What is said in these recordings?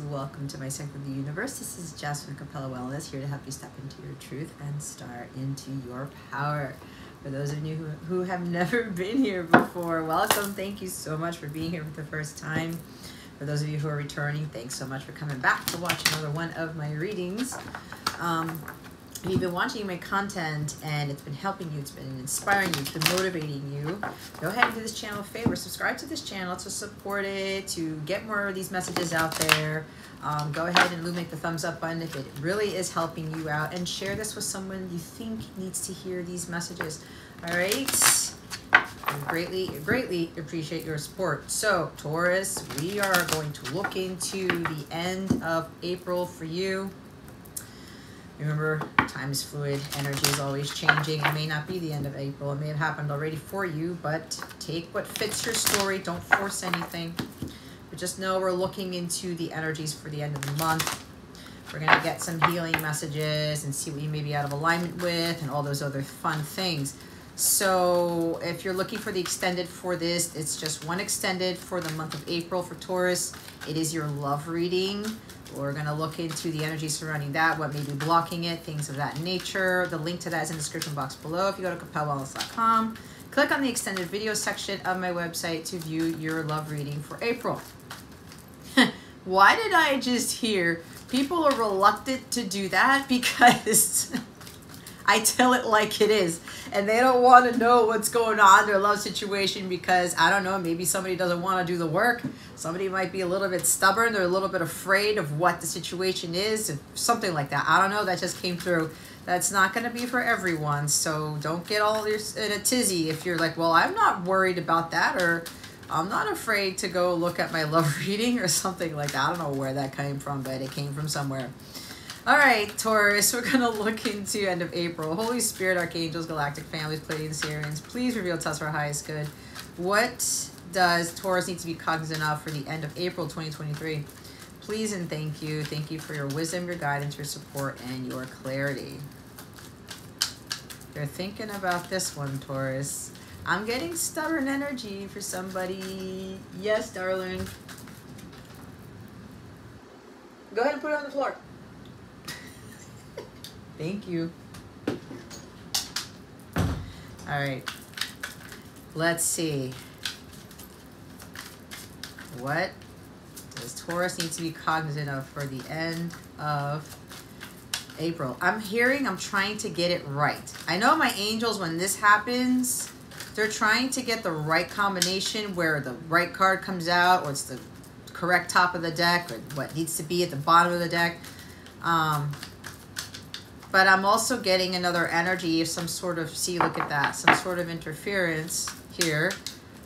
Welcome to my second of the universe. This is Jasmine Capella Wellness, here to help you step into your truth and start into your power. For those of you who have never been here before, welcome. Thank you so much for being here for the first time. For those of you who are returning, thanks so much for coming back to watch another one of my readings. If you've been watching my content and it's been helping you, it's been inspiring you, it's been motivating you, go ahead and do this channel a favor. Subscribe to this channel to support it, to get more of these messages out there. Go ahead and illuminate the thumbs up button if it really is helping you out, and share this with someone you think needs to hear these messages. All right? I greatly appreciate your support. So, Taurus, we are going to look into the end of April for you. Remember, time is fluid, energy is always changing. It may not be the end of April. It may have happened already for you, but take what fits your story. Don't force anything. But just know we're looking into the energies for the end of the month. We're going to get some healing messages and see what you may be out of alignment with and all those other fun things. So if you're looking for the extended for this, it's just one extended for the month of April for Taurus. It is your love reading. We're going to look into the energy surrounding that, what may be blocking it, things of that nature. The link to that is in the description box below. If you go to capellawellness.com, click on the extended video section of my website to view your love reading for April. Why did I just hear people are reluctant to do that? Because I tell it like it is, and they don't want to know what's going on in their love situation because, I don't know, maybe somebody doesn't want to do the work. Somebody might be a little bit stubborn. They're a little bit afraid of what the situation is, something like that. I don't know. That just came through. That's not going to be for everyone, so don't get all in a tizzy if you're like, well, I'm not worried about that, or I'm not afraid to go look at my love reading or something like that. I don't know where that came from, but it came from somewhere. All right, Taurus, we're going to look into end of April. Holy Spirit, Archangels, Galactic Families, Pleiadians, Sirians, please reveal to us for our highest good. What does Taurus need to be cognizant of for the end of April 2023? Please and thank you. Thank you for your wisdom, your guidance, your support, and your clarity. You're thinking about this one, Taurus. I'm getting stubborn energy for somebody. Yes, darling. Go ahead and put it on the floor. Thank you. All right. Let's see. What does Taurus need to be cognizant of for the end of April? I'm trying to get it right. I know my angels, when this happens, they're trying to get the right combination where the right card comes out, or it's the correct top of the deck, or what needs to be at the bottom of the deck. But I'm also getting another energy of some sort of, see, look at that, some sort of interference here.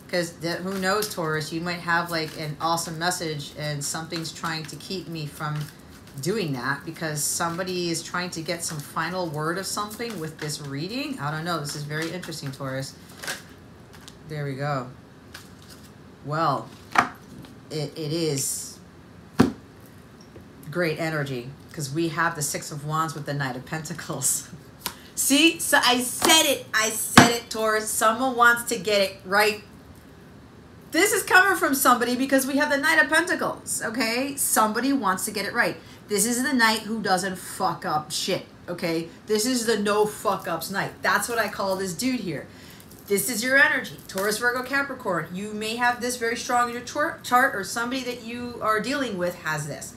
Because who knows, Taurus, you might have like an awesome message and something's trying to keep me from doing that because somebody is trying to get some final word of something with this reading. I don't know. This is very interesting, Taurus. There we go. Well, it is great energy, because we have the Six of Wands with the Knight of Pentacles. See? So I said it, Taurus. Someone wants to get it right. This is coming from somebody because we have the Knight of Pentacles, okay? Somebody wants to get it right. This is the Knight who doesn't fuck up shit, okay? This is the no fuck ups Knight. That's what I call this dude here. This is your energy. Taurus, Virgo, Capricorn. You may have this very strong in your chart, or somebody that you are dealing with has this.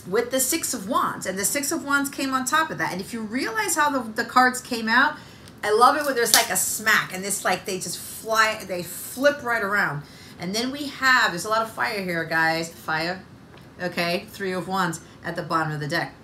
With the Six of Wands, and the Six of Wands came on top of that. And if you realize how the cards came out, I love it when there's like a smack, and this, like, they just fly, they flip right around. And then we have, there's a lot of fire here, guys. Fire, okay? Three of Wands at the bottom of the deck.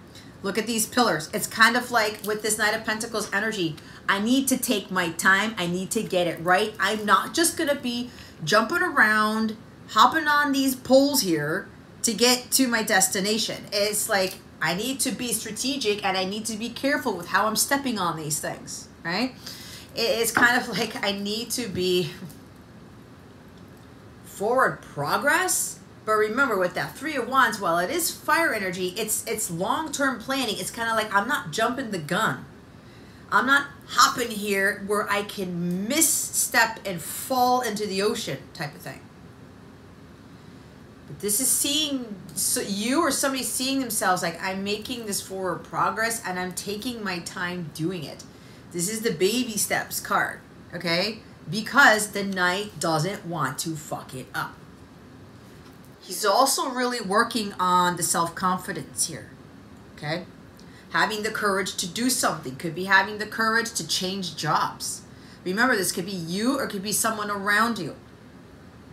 Look at these pillars. It's kind of like with this Knight of Pentacles energy, I need to take my time. I need to get it right. I'm not just going to be jumping around, hopping on these poles here to get to my destination. It's like, I need to be strategic and I need to be careful with how I'm stepping on these things, right? It's kind of like I need to be forward progress. But remember, with that Three of Wands, while it is fire energy, it's long-term planning. It's kind of like I'm not jumping the gun. I'm not hopping here where I can misstep and fall into the ocean type of thing. But this is seeing, so you or somebody seeing themselves like, I'm making this forward progress and I'm taking my time doing it. This is the baby steps card, okay? Because the Knight doesn't want to fuck it up. He's also really working on the self-confidence here, okay? Having the courage to do something. Could be having the courage to change jobs. Remember, this could be you or it could be someone around you,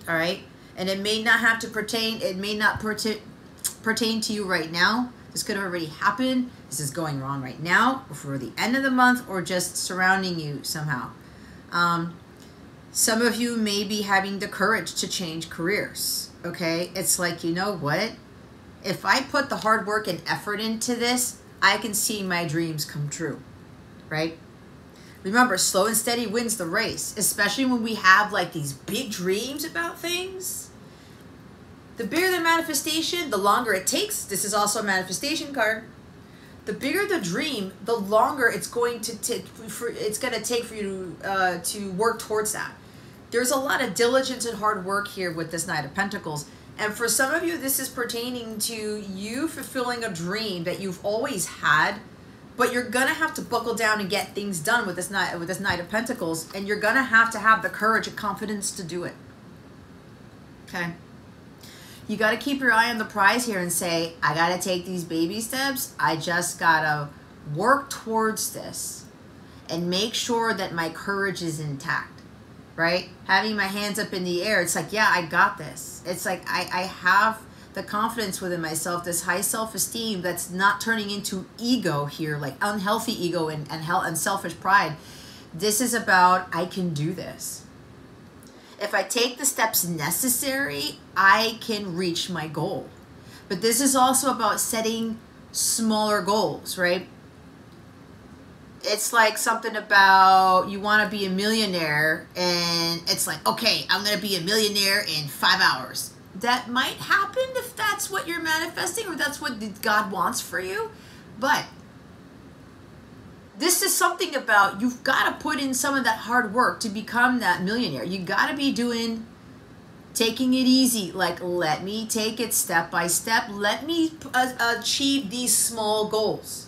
all right? And it may not have to pertain, it may not pertain to you right now. This could have already happened. This is going wrong right now, or for the end of the month, or just surrounding you somehow. Some of you may be having the courage to change careers, okay? It's like, you know what? If I put the hard work and effort into this, I can see my dreams come true, right? Remember, slow and steady wins the race, especially when we have like these big dreams about things. The bigger the manifestation, the longer it takes. This is also a manifestation card. The bigger the dream, the longer it's going to take for you to work towards that. There's a lot of diligence and hard work here with this Knight of Pentacles. And for some of you, this is pertaining to you fulfilling a dream that you've always had, but you're gonna have to buckle down and get things done with this Knight of Pentacles, and you're gonna have to have the courage and confidence to do it. Okay. You got to keep your eye on the prize here and say, I got to take these baby steps. I just got to work towards this and make sure that my courage is intact, right? Having my hands up in the air. It's like, yeah, I got this. It's like I have the confidence within myself, this high self-esteem that's not turning into ego here, like unhealthy ego and selfish pride. This is about, I can do this. If I take the steps necessary, I can reach my goal. But this is also about setting smaller goals, right? It's like something about you want to be a millionaire and it's like, okay, I'm going to be a millionaire in 5 hours. That might happen if that's what you're manifesting or that's what God wants for you. But this is something about you've got to put in some of that hard work to become that millionaire. You got to be taking it easy. Like, let me take it step by step. Let me achieve these small goals.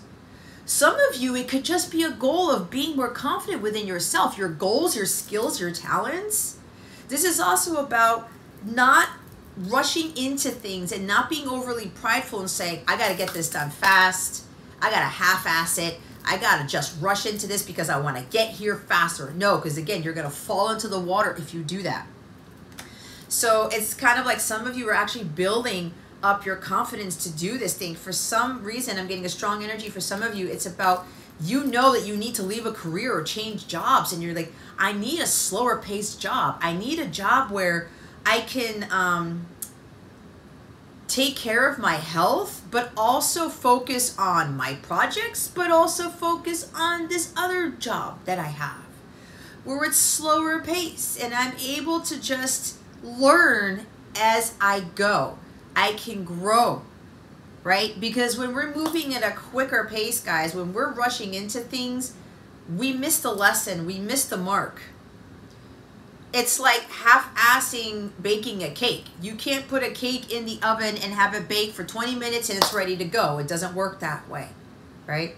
Some of you, it could just be a goal of being more confident within yourself, your goals, your skills, your talents. This is also about not rushing into things and not being overly prideful and saying, I got to get this done fast. I got to half-ass it. I got to just rush into this because I want to get here faster. No, because again, you're going to fall into the water if you do that. So it's kind of like some of you are actually building up your confidence to do this thing. For some reason, I'm getting a strong energy. For some of you, it's about, you know that you need to leave a career or change jobs. And you're like, I need a slower paced job. I need a job where I can take care of my health, but also focus on my projects, but also focus on this other job that I have, where it's slower pace and I'm able to just learn as I go. I can grow, right? Because when we're moving at a quicker pace, guys, when we're rushing into things, we miss the lesson, we miss the mark. It's like half-assing baking a cake. You can't put a cake in the oven and have it bake for 20 minutes and it's ready to go. It doesn't work that way, right?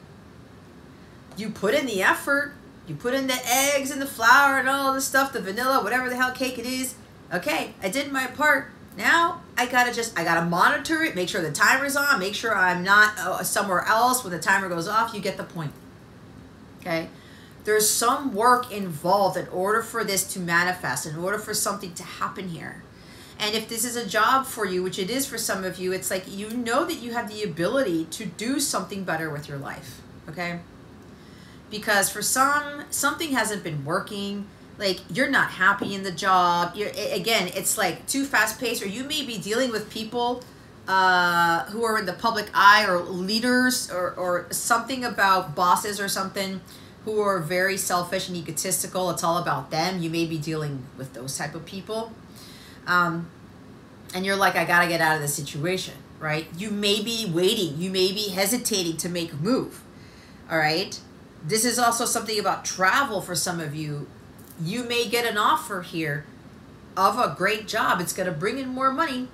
You put in the effort. You put in the eggs and the flour and all the stuff, the vanilla, whatever the hell cake it is. Okay, I did my part. Now I gotta monitor it, make sure the timer's on, make sure I'm not somewhere else when the timer goes off. You get the point, okay? There's some work involved in order for this to manifest, in order for something to happen here. And if this is a job for you, which it is for some of you, it's like you know that you have the ability to do something better with your life, okay? Because for some, something hasn't been working, like you're not happy in the job. Again, it's like too fast-paced, or you may be dealing with people who are in the public eye, or leaders, or something about bosses or something, who are very selfish and egotistical. It's all about them. You may be dealing with those type of people. And you're like, I gotta get out of this situation, right? You may be waiting. You may be hesitating to make a move, all right? This is also something about travel for some of you. You may get an offer here of a great job. It's gonna bring in more money,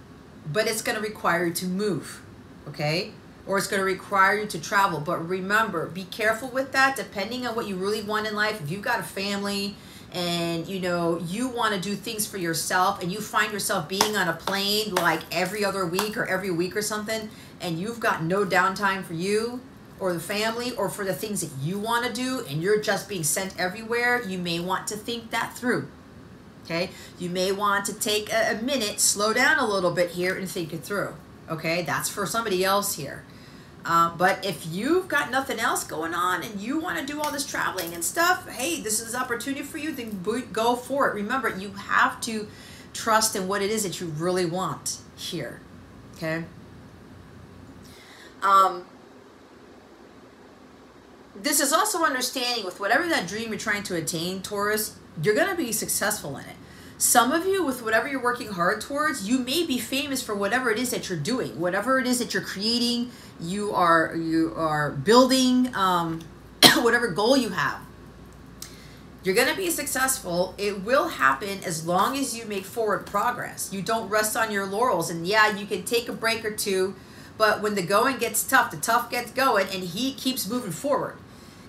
but it's going to require you to move, okay? Or it's going to require you to travel. But remember, be careful with that, depending on what you really want in life. If you've got a family and you know you want to do things for yourself, and you find yourself being on a plane like every other week or every week or something, and you've got no downtime for you or the family or for the things that you want to do, and you're just being sent everywhere, you may want to think that through. Okay, you may want to take a minute, slow down a little bit here and think it through. Okay, that's for somebody else here. But if you've got nothing else going on and you want to do all this traveling and stuff, hey, this is an opportunity for you, then go for it. Remember, you have to trust in what it is that you really want here. Okay. This is also understanding with whatever that dream you're trying to attain, Taurus, you're going to be successful in it. Some of you, with whatever you're working hard towards, you may be famous for whatever it is that you're doing, whatever it is that you're creating, you are building, whatever goal you have. You're going to be successful. It will happen as long as you make forward progress. You don't rest on your laurels. And yeah, you can take a break or two, but when the going gets tough, the tough gets going, and he keeps moving forward.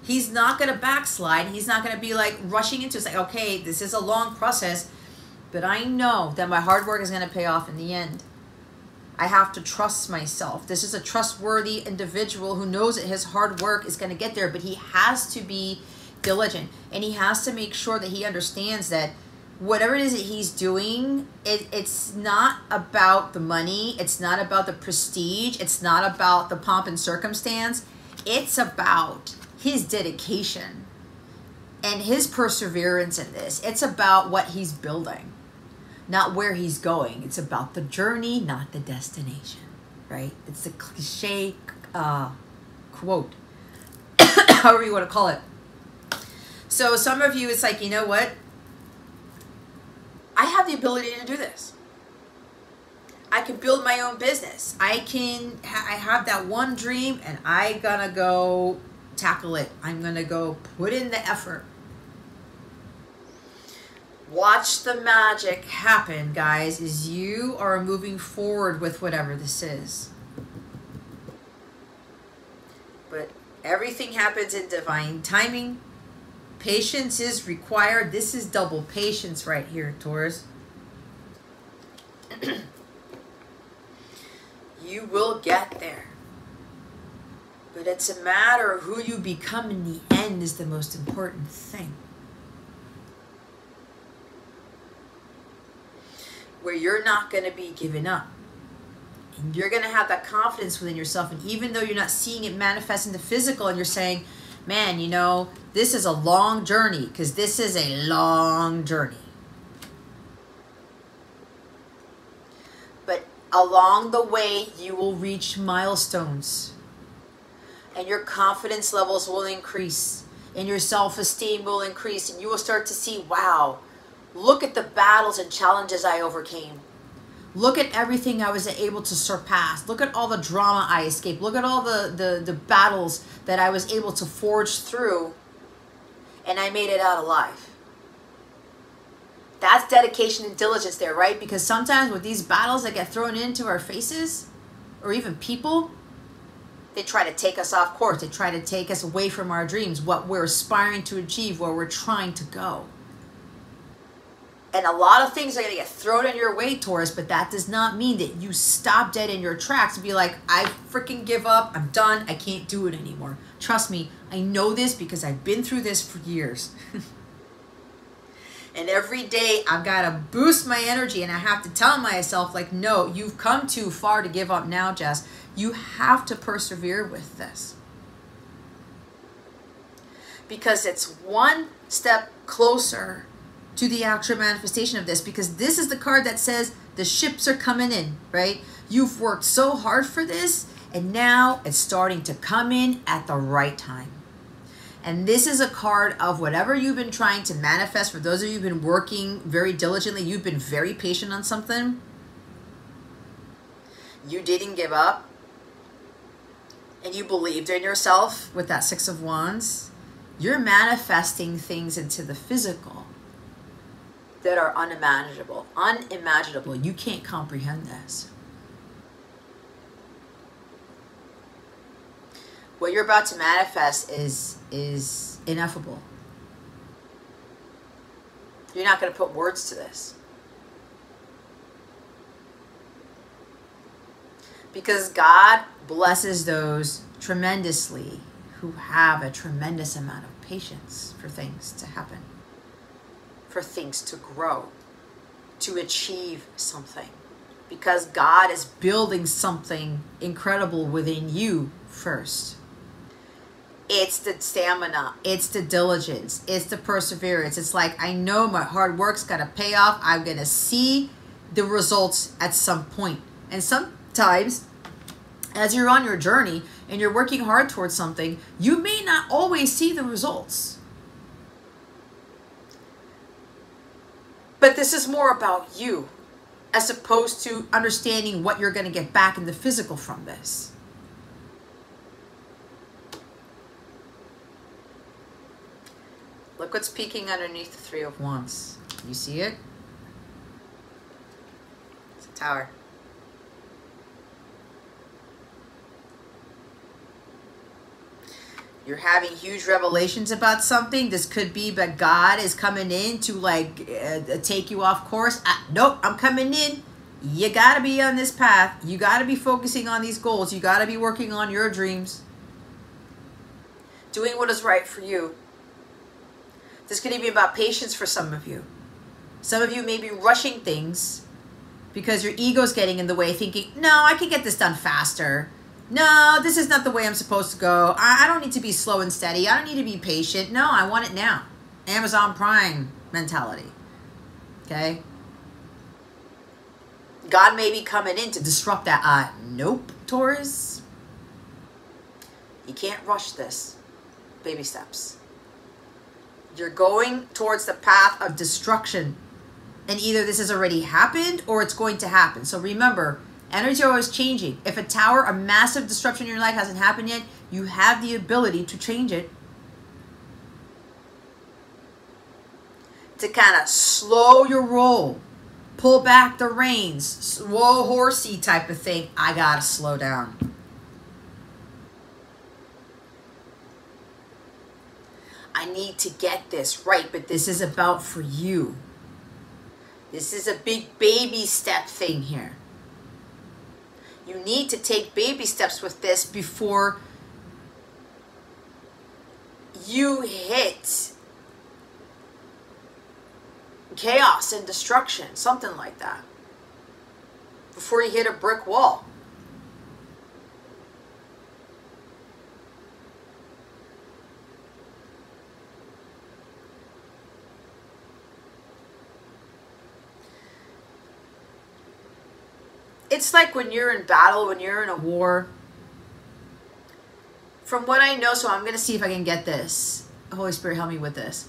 He's not going to backslide. He's not going to be like rushing into it. It's like, okay, this is a long process, but I know that my hard work is going to pay off in the end. I have to trust myself. This is a trustworthy individual who knows that his hard work is going to get there, but he has to be diligent, and he has to make sure that he understands that whatever it is that he's doing, it's not about the money. It's not about the prestige. It's not about the pomp and circumstance. It's about his dedication and his perseverance in this. It's about what he's building, not where he's going. It's about the journey, not the destination, right? It's the cliche quote, however you want to call it. So some of you, it's like, you know what? I have the ability to do this. I can build my own business. I have that one dream, and I gonna go tackle it. I'm gonna go put in the effort. Watch the magic happen, guys, as you are moving forward with whatever this is. But everything happens in divine timing. Patience is required. This is double patience right here, Taurus. You will get there. But it's a matter of who you become in the end is the most important thing. Where you're not going to be given up. And you're going to have that confidence within yourself. And even though you're not seeing it manifest in the physical, and you're saying, man, you know, this is a long journey, because this is a long journey. But along the way, you will reach milestones. And your confidence levels will increase. And your self-esteem will increase. And you will start to see, wow, look at the battles and challenges I overcame. Look at everything I was able to surpass. Look at all the drama I escaped. Look at all the battles that I was able to forge through, and I made it out alive. That's dedication and diligence there, right? Because sometimes with these battles that get thrown into our faces, or even people, they try to take us off course. They try to take us away from our dreams, what we're aspiring to achieve, where we're trying to go. And a lot of things are going to get thrown in your way, Taurus, but that does not mean that you stop dead in your tracks and be like, I freaking give up. I'm done. I can't do it anymore. Trust me, I know this because I've been through this for years. And every day I've got to boost my energy, and I have to tell myself, like, no, you've come too far to give up now, Jess. You have to persevere with this. Because it's one step closer to the actual manifestation of this, because this is the card that says the ships are coming in, right? You've worked so hard for this, and now it's starting to come in at the right time. And this is a card of whatever you've been trying to manifest. For those of you who've been working very diligently, you've been very patient on something. You didn't give up. And you believed in yourself with that Six of Wands. You're manifesting things into the physical that are unimaginable. Unimaginable. You can't comprehend this. What you're about to manifest is ineffable. You're not going to put words to this. Because God blesses those tremendously who have a tremendous amount of patience for things to happen, for things to grow, to achieve something. Because God is building something incredible within you first. It's the stamina, it's the diligence, it's the perseverance. It's like, I know my hard work's got to pay off. I'm going to see the results at some point. And sometimes, as you're on your journey and you're working hard towards something, you may not always see the results. But this is more about you, as opposed to understanding what you're going to get back in the physical from this. Look what's peeking underneath the Three of Wands. You see it? It's a tower. You're having huge revelations about something. This could be, but God is coming in to like take you off course. Nope, I'm coming in. You got to be on this path. You got to be focusing on these goals. You got to be working on your dreams. Doing what is right for you. This is going to be about patience for some of you. Some of you may be rushing things because your ego's getting in the way, thinking, no, I can get this done faster. No, this is not the way I'm supposed to go. I don't need to be slow and steady. I don't need to be patient. No, I want it now. Amazon Prime mentality. Okay? God may be coming in to disrupt that. Nope, Taurus. You can't rush this. Baby steps. You're going towards the path of destruction. And either this has already happened or it's going to happen. So remember, energy is always changing. If a tower, a massive disruption in your life hasn't happened yet, you have the ability to change it. To kind of slow your roll. Pull back the reins. Slow horsey type of thing. I gotta slow down. I need to get this right, but this is about for you. This is a big baby step thing here. You need to take baby steps with this before you hit chaos and destruction, something like that. Before you hit a brick wall. It's like when you're in battle, when you're in a war. From what I know, so I'm going to see if I can get this. Holy Spirit, help me with this.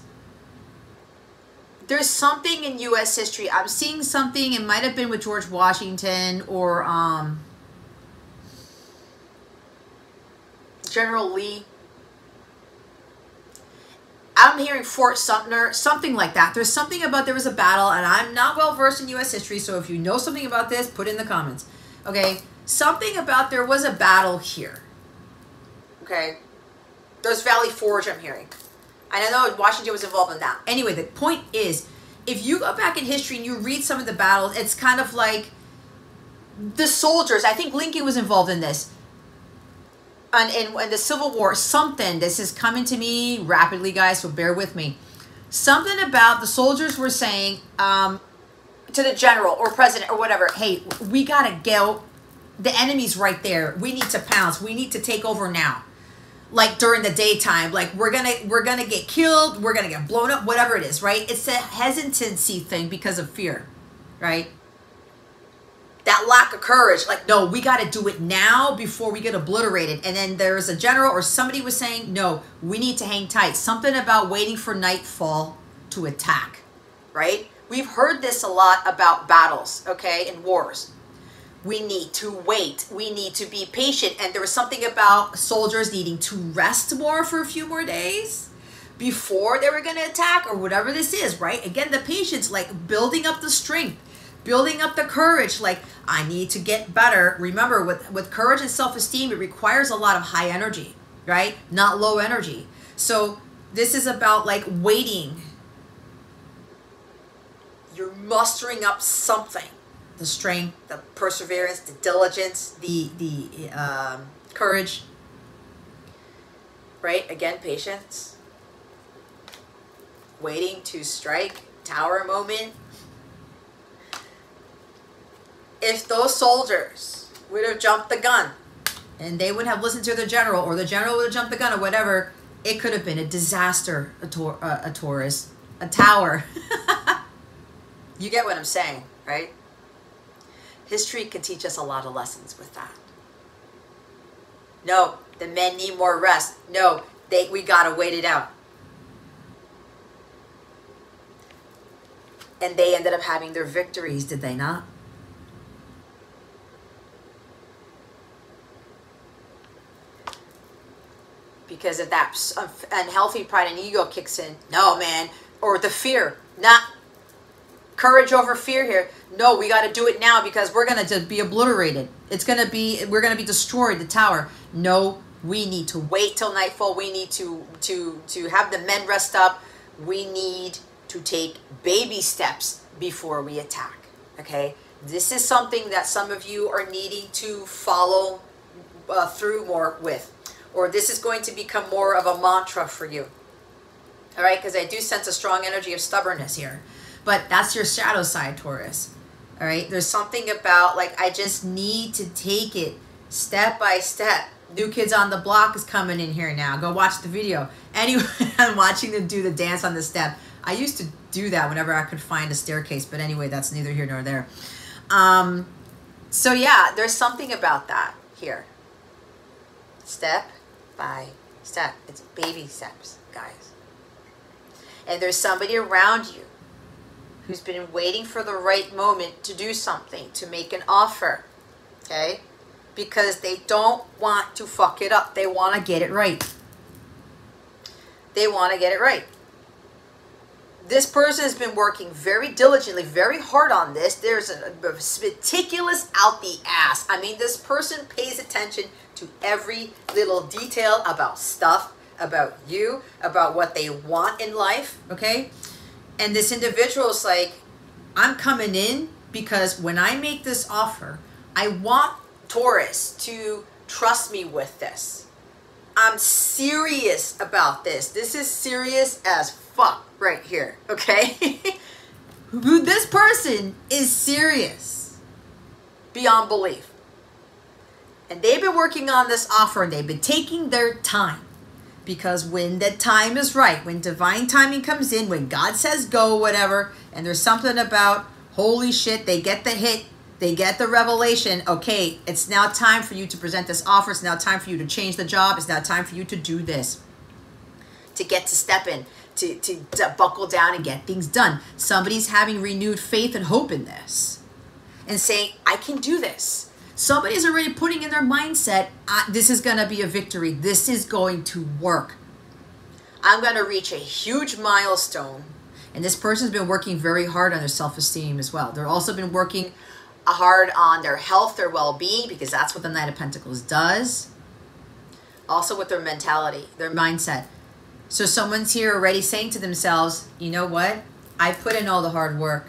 There's something in U.S. history. I'm seeing something. It might have been with George Washington or General Lee. I'm hearing Fort Sumter, something like that. There's something about there was a battle, and I'm not well versed in U.S. history, so if you know something about this, put it in the comments. Okay? Something about there was a battle here. Okay? There's Valley Forge, I'm hearing. And I know Washington was involved in that. Anyway, the point is, if you go back in history and you read some of the battles, it's kind of like the soldiers. I think Lincoln was involved in this. And in the Civil War, something, this is coming to me rapidly, guys, so bear with me. Something about the soldiers were saying to the general or president or whatever, hey, we got to go. The enemy's right there. We need to pounce. We need to take over now. Like during the daytime, like we're gonna get killed, we're gonna get blown up, whatever it is, right? It's a hesitancy thing because of fear, right? That lack of courage, like, no, we got to do it now before we get obliterated. And then there's a general or somebody was saying, no, we need to hang tight. Something about waiting for nightfall to attack, right? We've heard this a lot about battles, okay, and wars. We need to wait. We need to be patient. And there was something about soldiers needing to rest more for a few more days before they were going to attack or whatever this is, right? Again, the patience, like building up the strength. Building up the courage, like, I need to get better. Remember, with courage and self-esteem, it requires a lot of high energy. right? Not low energy. So this is about like waiting. You're mustering up something. The strength, the perseverance, the diligence, the courage, right? Again, patience. Waiting to strike, tower moment. If those soldiers would have jumped the gun and they would have listened to the general, or the general would have jumped the gun or whatever, it could have been a disaster, a Taurus, a tower. You get what I'm saying, right? History can teach us a lot of lessons with that. No, the men need more rest. No, we gotta wait it out. And they ended up having their victories, did they not? Because if that unhealthy pride and ego kicks in, no, man, or the fear, not courage over fear here. No, we got to do it now because we're going to be obliterated. We're going to be destroyed, the tower. No, we need to wait till nightfall. We need to have the men rest up. We need to take baby steps before we attack. Okay? This is something that some of you are needing to follow through more with. Or this is going to become more of a mantra for you. All right? Because I do sense a strong energy of stubbornness here. But that's your shadow side, Taurus. All right? There's something about, like, I just need to take it step by step. New Kids on the Block is coming in here now. Go watch the video. Anyway, I'm watching them do the dance on the step. I used to do that whenever I could find a staircase. But anyway, that's neither here nor there. So, yeah, there's something about that here. Step by step. It's baby steps, guys. And there's somebody around you who's been waiting for the right moment to do something, to make an offer, okay? Because they don't want to fuck it up. They want to get it right. They want to get it right. This person has been working very diligently, very hard on this. There's a meticulous out the ass. I mean, this person pays attention to every little detail about stuff, about you, about what they want in life, okay? And this individual is like, I'm coming in because when I make this offer, I want Taurus to trust me with this. I'm serious about this. This is serious as fuck right here, okay? This person is serious beyond belief. And they've been working on this offer and they've been taking their time. Because when the time is right, when divine timing comes in, when God says go, whatever, and there's something about, holy shit, they get the hit, they get the revelation, okay, it's now time for you to present this offer, it's now time for you to change the job, it's now time for you to do this. To get to step in, to buckle down and get things done. Somebody's having renewed faith and hope in this. And saying, I can do this. Somebody's already putting in their mindset, this is going to be a victory. This is going to work. I'm going to reach a huge milestone. And this person's been working very hard on their self-esteem as well. They've also been working hard on their health, their well-being, because that's what the Knight of Pentacles does. Also with their mentality, their mindset. So someone's here already saying to themselves, you know what? I put in all the hard work.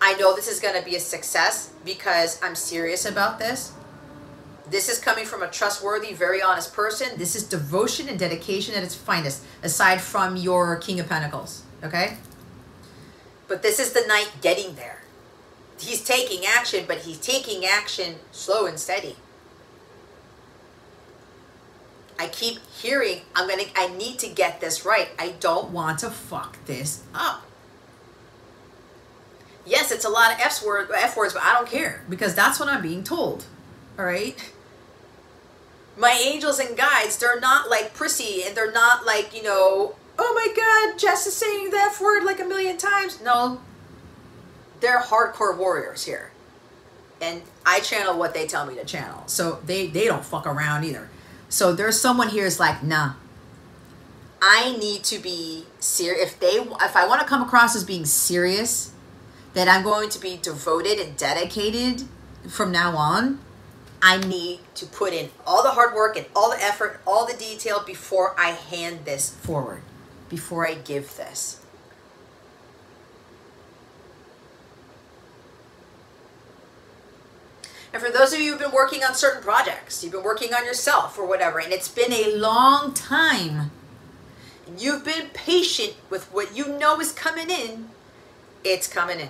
I know this is going to be a success because I'm serious about this. This is coming from a trustworthy, very honest person. This is devotion and dedication at its finest, aside from your King of Pentacles, okay? But this is the Knight getting there. He's taking action, but he's taking action slow and steady. I keep hearing, I need to get this right. I don't want to fuck this up. Yes, it's a lot of F words, but I don't care because that's what I'm being told. All right? My angels and guides, they're not like prissy and they're not like, you know, oh my God, Jess is saying the F word like a million times. No, they're hardcore warriors here. And I channel what they tell me to channel. So they don't fuck around either. So there's someone here who's like, nah, I need to be serious. If I want to come across as being serious, that I'm going to be devoted and dedicated from now on, I need to put in all the hard work and all the effort, all the detail before I hand this forward, before I give this. And for those of you who've been working on certain projects, you've been working on yourself or whatever, and it's been a long time, and you've been patient with what you know is coming in, it's coming in.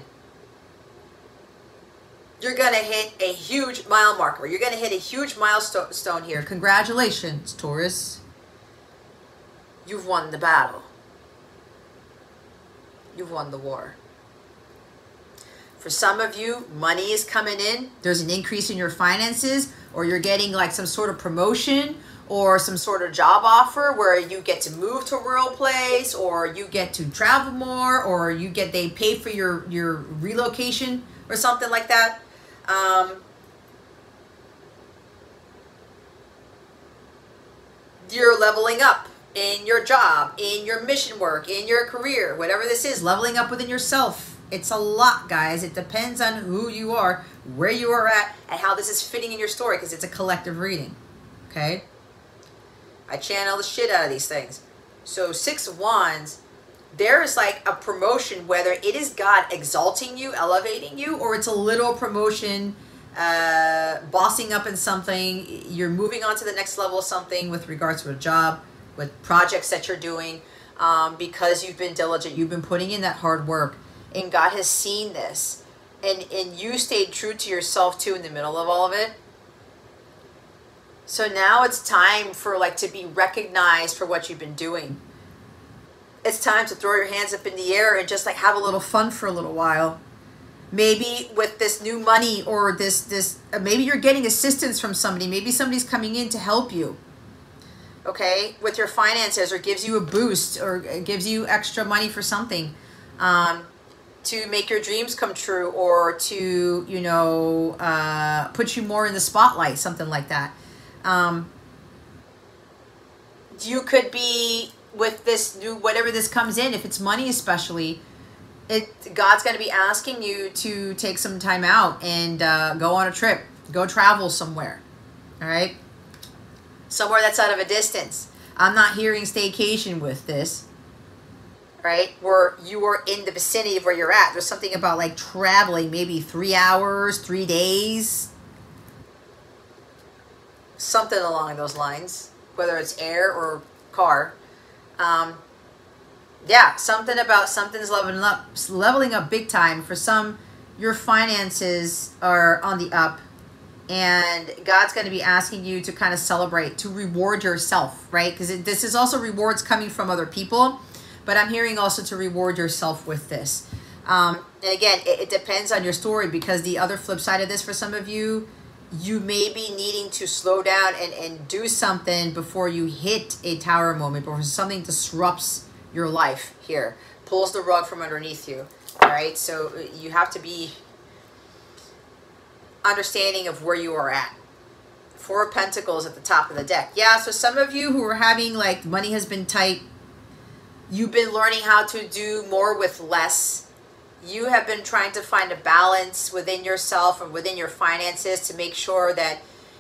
You're going to hit a huge mile marker. You're going to hit a huge milestone here. Congratulations, Taurus. You've won the battle. You've won the war. For some of you, money is coming in. There's an increase in your finances, or you're getting like some sort of promotion or some sort of job offer where you get to move to a rural place, or you get to travel more, or they pay for your relocation or something like that. You're leveling up in your job, in your mission work, in your career, whatever this is, leveling up within yourself. It's a lot, guys. It depends on who you are, where you are at, and how this is fitting in your story, because it's a collective reading. Okay? I channel the shit out of these things. So 6 of Wands, there is like a promotion, whether it is God exalting you, elevating you, or it's a little promotion, bossing up in something. You're moving on to the next level of something with regards to a job, with projects that you're doing, because you've been diligent. You've been putting in that hard work, and God has seen this, and you stayed true to yourself too in the middle of all of it. So now it's time for to be recognized for what you've been doing. It's time to throw your hands up in the air and just have a little fun for a little while. Maybe with this new money, or this maybe you're getting assistance from somebody. Maybe somebody's coming in to help you. Okay, with your finances, or gives you a boost, or gives you extra money for something, to make your dreams come true, or to put you more in the spotlight, something like that. You could be with this new, whatever this comes in, if it's money especially, God's going to be asking you to take some time out and go on a trip, go travel somewhere, all right? Somewhere that's out of a distance. I'm not hearing staycation with this, right? Where you are in the vicinity of where you're at. There's something about traveling, maybe 3 hours, 3 days, something along those lines, whether it's air or car. Yeah, something about something's leveling up big time. For some, your finances are on the up, and God's going to be asking you to kind of celebrate, to reward yourself, right? Because this is also rewards coming from other people, but I'm hearing also to reward yourself with this. And again, it depends on your story, because the other flip side of this, for some of you, you may be needing to slow down and do something before you hit a tower moment, before something disrupts your life here, pulls the rug from underneath you. All right, so you have to be understanding of where you are at. 4 of Pentacles at the top of the deck. Yeah, so some of you who are having money has been tight, you've been learning how to do more with less. You have been trying to find a balance within yourself and within your finances to make sure that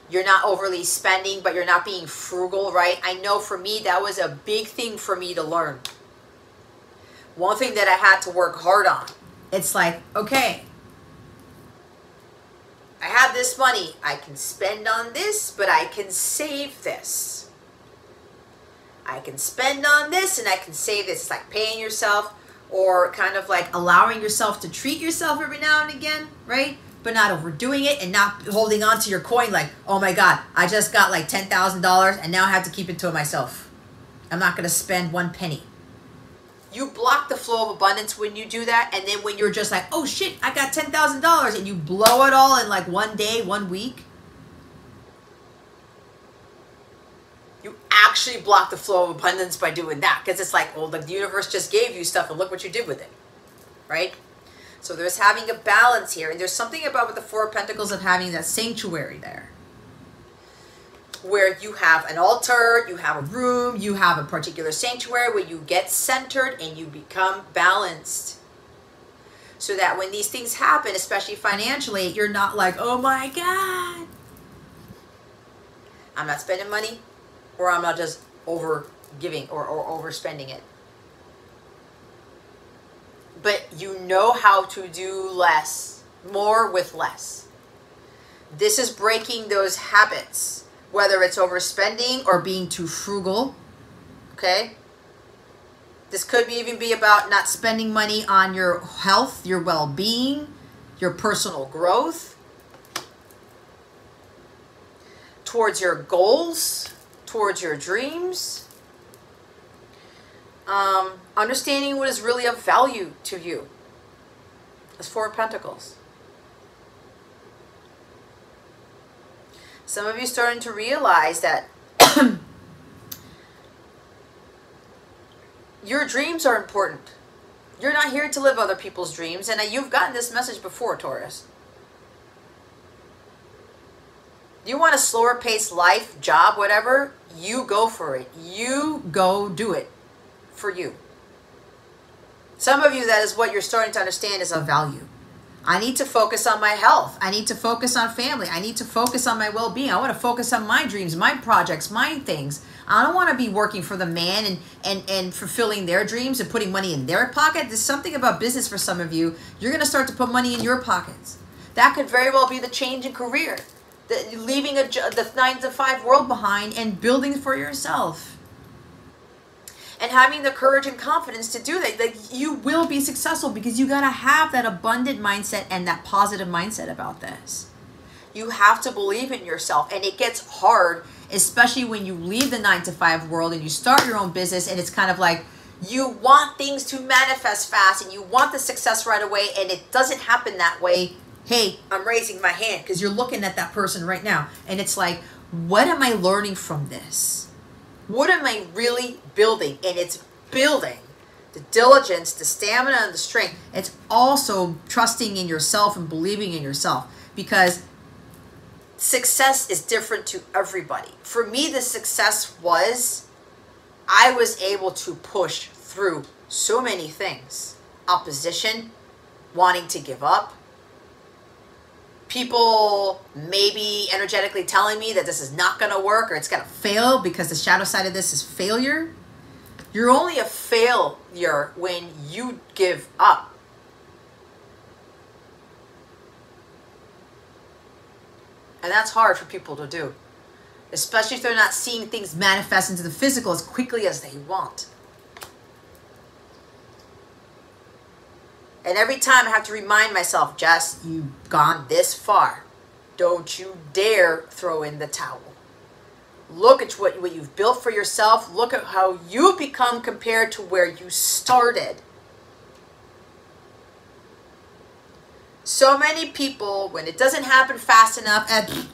you're not overly spending, but you're not being frugal, right? I know for me, that was a big thing for me to learn. One thing that I had to work hard on. It's okay, I have this money. I can spend on this, but I can save this. I can spend on this and I can save this. It's like paying yourself, or kind of allowing yourself to treat yourself every now and again, right? But not overdoing it, and not holding on to your coin oh my God, I just got $10,000 and now I have to keep it to myself. I'm not going to spend 1 penny. You block the flow of abundance when you do that, and then when you're just oh shit, I got $10,000, and you blow it all in 1 day, 1 week, you actually block the flow of abundance by doing that, because it's well, the universe just gave you stuff and look what you did with it, right? So there's having a balance here, and there's something about with the 4 of Pentacles of having that sanctuary there, where you have an altar, you have a room, you have a particular sanctuary where you get centered and you become balanced. So that when these things happen, especially financially, you're not oh my God, I'm not spending money, or I'm not just over giving or overspending it. But you know how to do less, more with less. This is breaking those habits, whether it's overspending or being too frugal, okay? This could even be about not spending money on your health, your well-being, your personal growth, towards your goals, towards your dreams. Understanding what is really of value to you. That's Four of Pentacles. Some of you starting to realize that your dreams are important. You're not here to live other people's dreams, and you've gotten this message before, Taurus. You want a slower paced life, job, whatever, you go for it. You go do it for you. Some of you, that is what you're starting to understand is of value. I need to focus on my health. I need to focus on family. I need to focus on my well-being. I want to focus on my dreams, my projects, my things. I don't want to be working for the man and fulfilling their dreams and putting money in their pocket. There's something about business for some of you. You're going to start to put money in your pockets. That could very well be the change in career. Leaving the 9-to-5 world behind and building for yourself. And having the courage and confidence to do that. Like, you will be successful because you got to have that abundant mindset and that positive mindset about this. You have to believe in yourself. And it gets hard, especially when you leave the 9-to-5 world and you start your own business, and it's kind of like you want things to manifest fast and you want the success right away, and it doesn't happen that way. Hey, I'm raising my hand because you're looking at that person right now. And it's like, what am I learning from this? What am I really building? And it's building the diligence, the stamina, and the strength. It's also trusting in yourself and believing in yourself, because success is different to everybody. For me, the success was I was able to push through so many things. Opposition, wanting to give up, people maybe energetically telling me that this is not going to work or it's going to fail, because the shadow side of this is failure. You're only a failure when you give up. And that's hard for people to do, especially if they're not seeing things manifest into the physical as quickly as they want. And every time I have to remind myself, Jess, you've gone this far. Don't you dare throw in the towel. Look at what you've built for yourself. Look at how you've become compared to where you started. So many people, when it doesn't happen fast enough,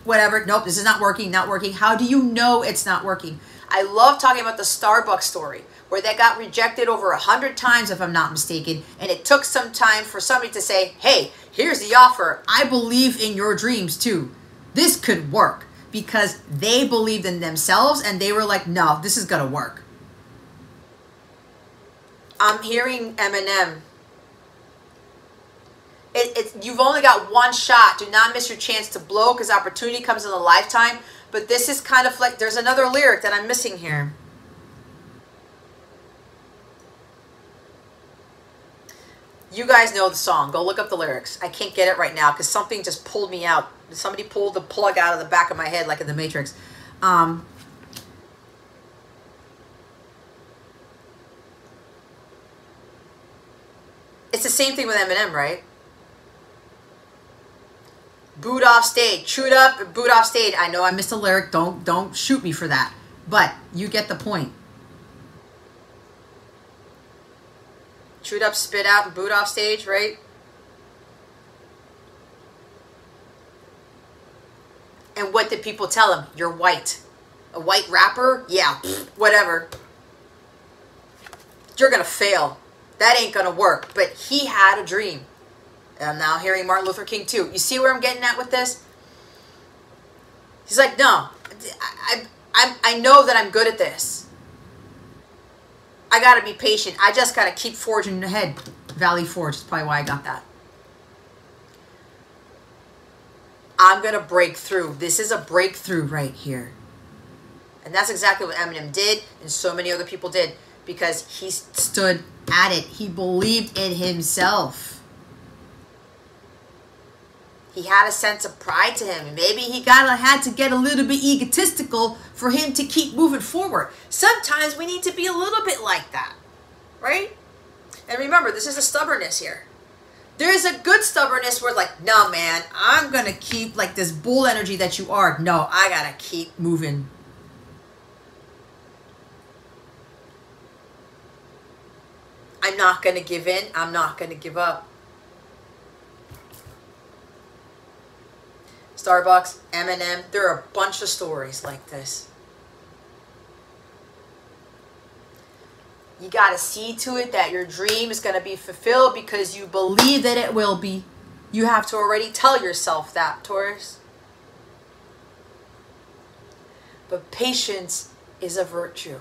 whatever, nope, this is not working, not working. How do you know it's not working? I love talking about the Starbucks story, where they got rejected over 100 times, if I'm not mistaken, and it took some time for somebody to say, hey, here's the offer. I believe in your dreams too. This could work, because they believed in themselves and they were like, no, this is gonna work. I'm hearing Eminem. You've only got one shot. Do not miss your chance to blow, because opportunity comes in a lifetime. But this is kind of like, there's another lyric that I'm missing here. You guys know the song. Go look up the lyrics. I can't get it right now because something just pulled me out. Somebody pulled the plug out of the back of my head like in the Matrix. It's the same thing with Eminem, right? Boot off stage. Chewed up, boot off stage. I know I missed a lyric. Don't shoot me for that. But you get the point. Chewed up, spit out, and boot off stage, right? And what did people tell him? You're white. A white rapper? Yeah, whatever. You're going to fail. That ain't going to work. But he had a dream. And I'm now hearing Martin Luther King too. You see where I'm getting at with this? He's like, no, I know that I'm good at this. I got to be patient. I just got to keep forging ahead. Valley Forge is probably why I got that. I'm going to break through. This is a breakthrough right here. And that's exactly what Eminem did, and so many other people did, because he stood at it. He believed in himself. He had a sense of pride to him. And maybe he had to get a little bit egotistical for him to keep moving forward. Sometimes we need to be a little bit like that, right? And remember, this is a stubbornness here. There's a good stubbornness where like, no, man, I'm going to keep like this bull energy that you are. No, I got to keep moving. I'm not going to give in. I'm not going to give up. Starbucks, Eminem, there are a bunch of stories like this. You got to see to it that your dream is going to be fulfilled because you believe that it will be. You have to already tell yourself that, Taurus. But patience is a virtue.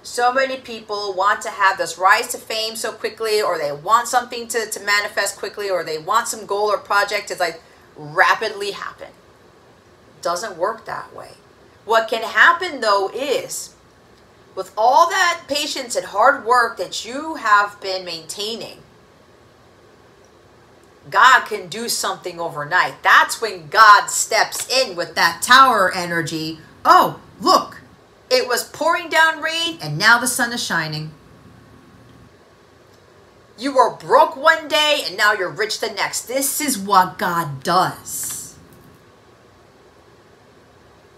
So many people want to have this rise to fame so quickly, or they want something to manifest quickly, or they want some goal or project to like rapidly happen. Doesn't work that way. What can happen though is, with all that patience and hard work that you have been maintaining, God can do something overnight. That's when God steps in with that tower energy. Oh, look, it was pouring down rain and now the sun is shining. You were broke one day and now you're rich the next. This is what God does.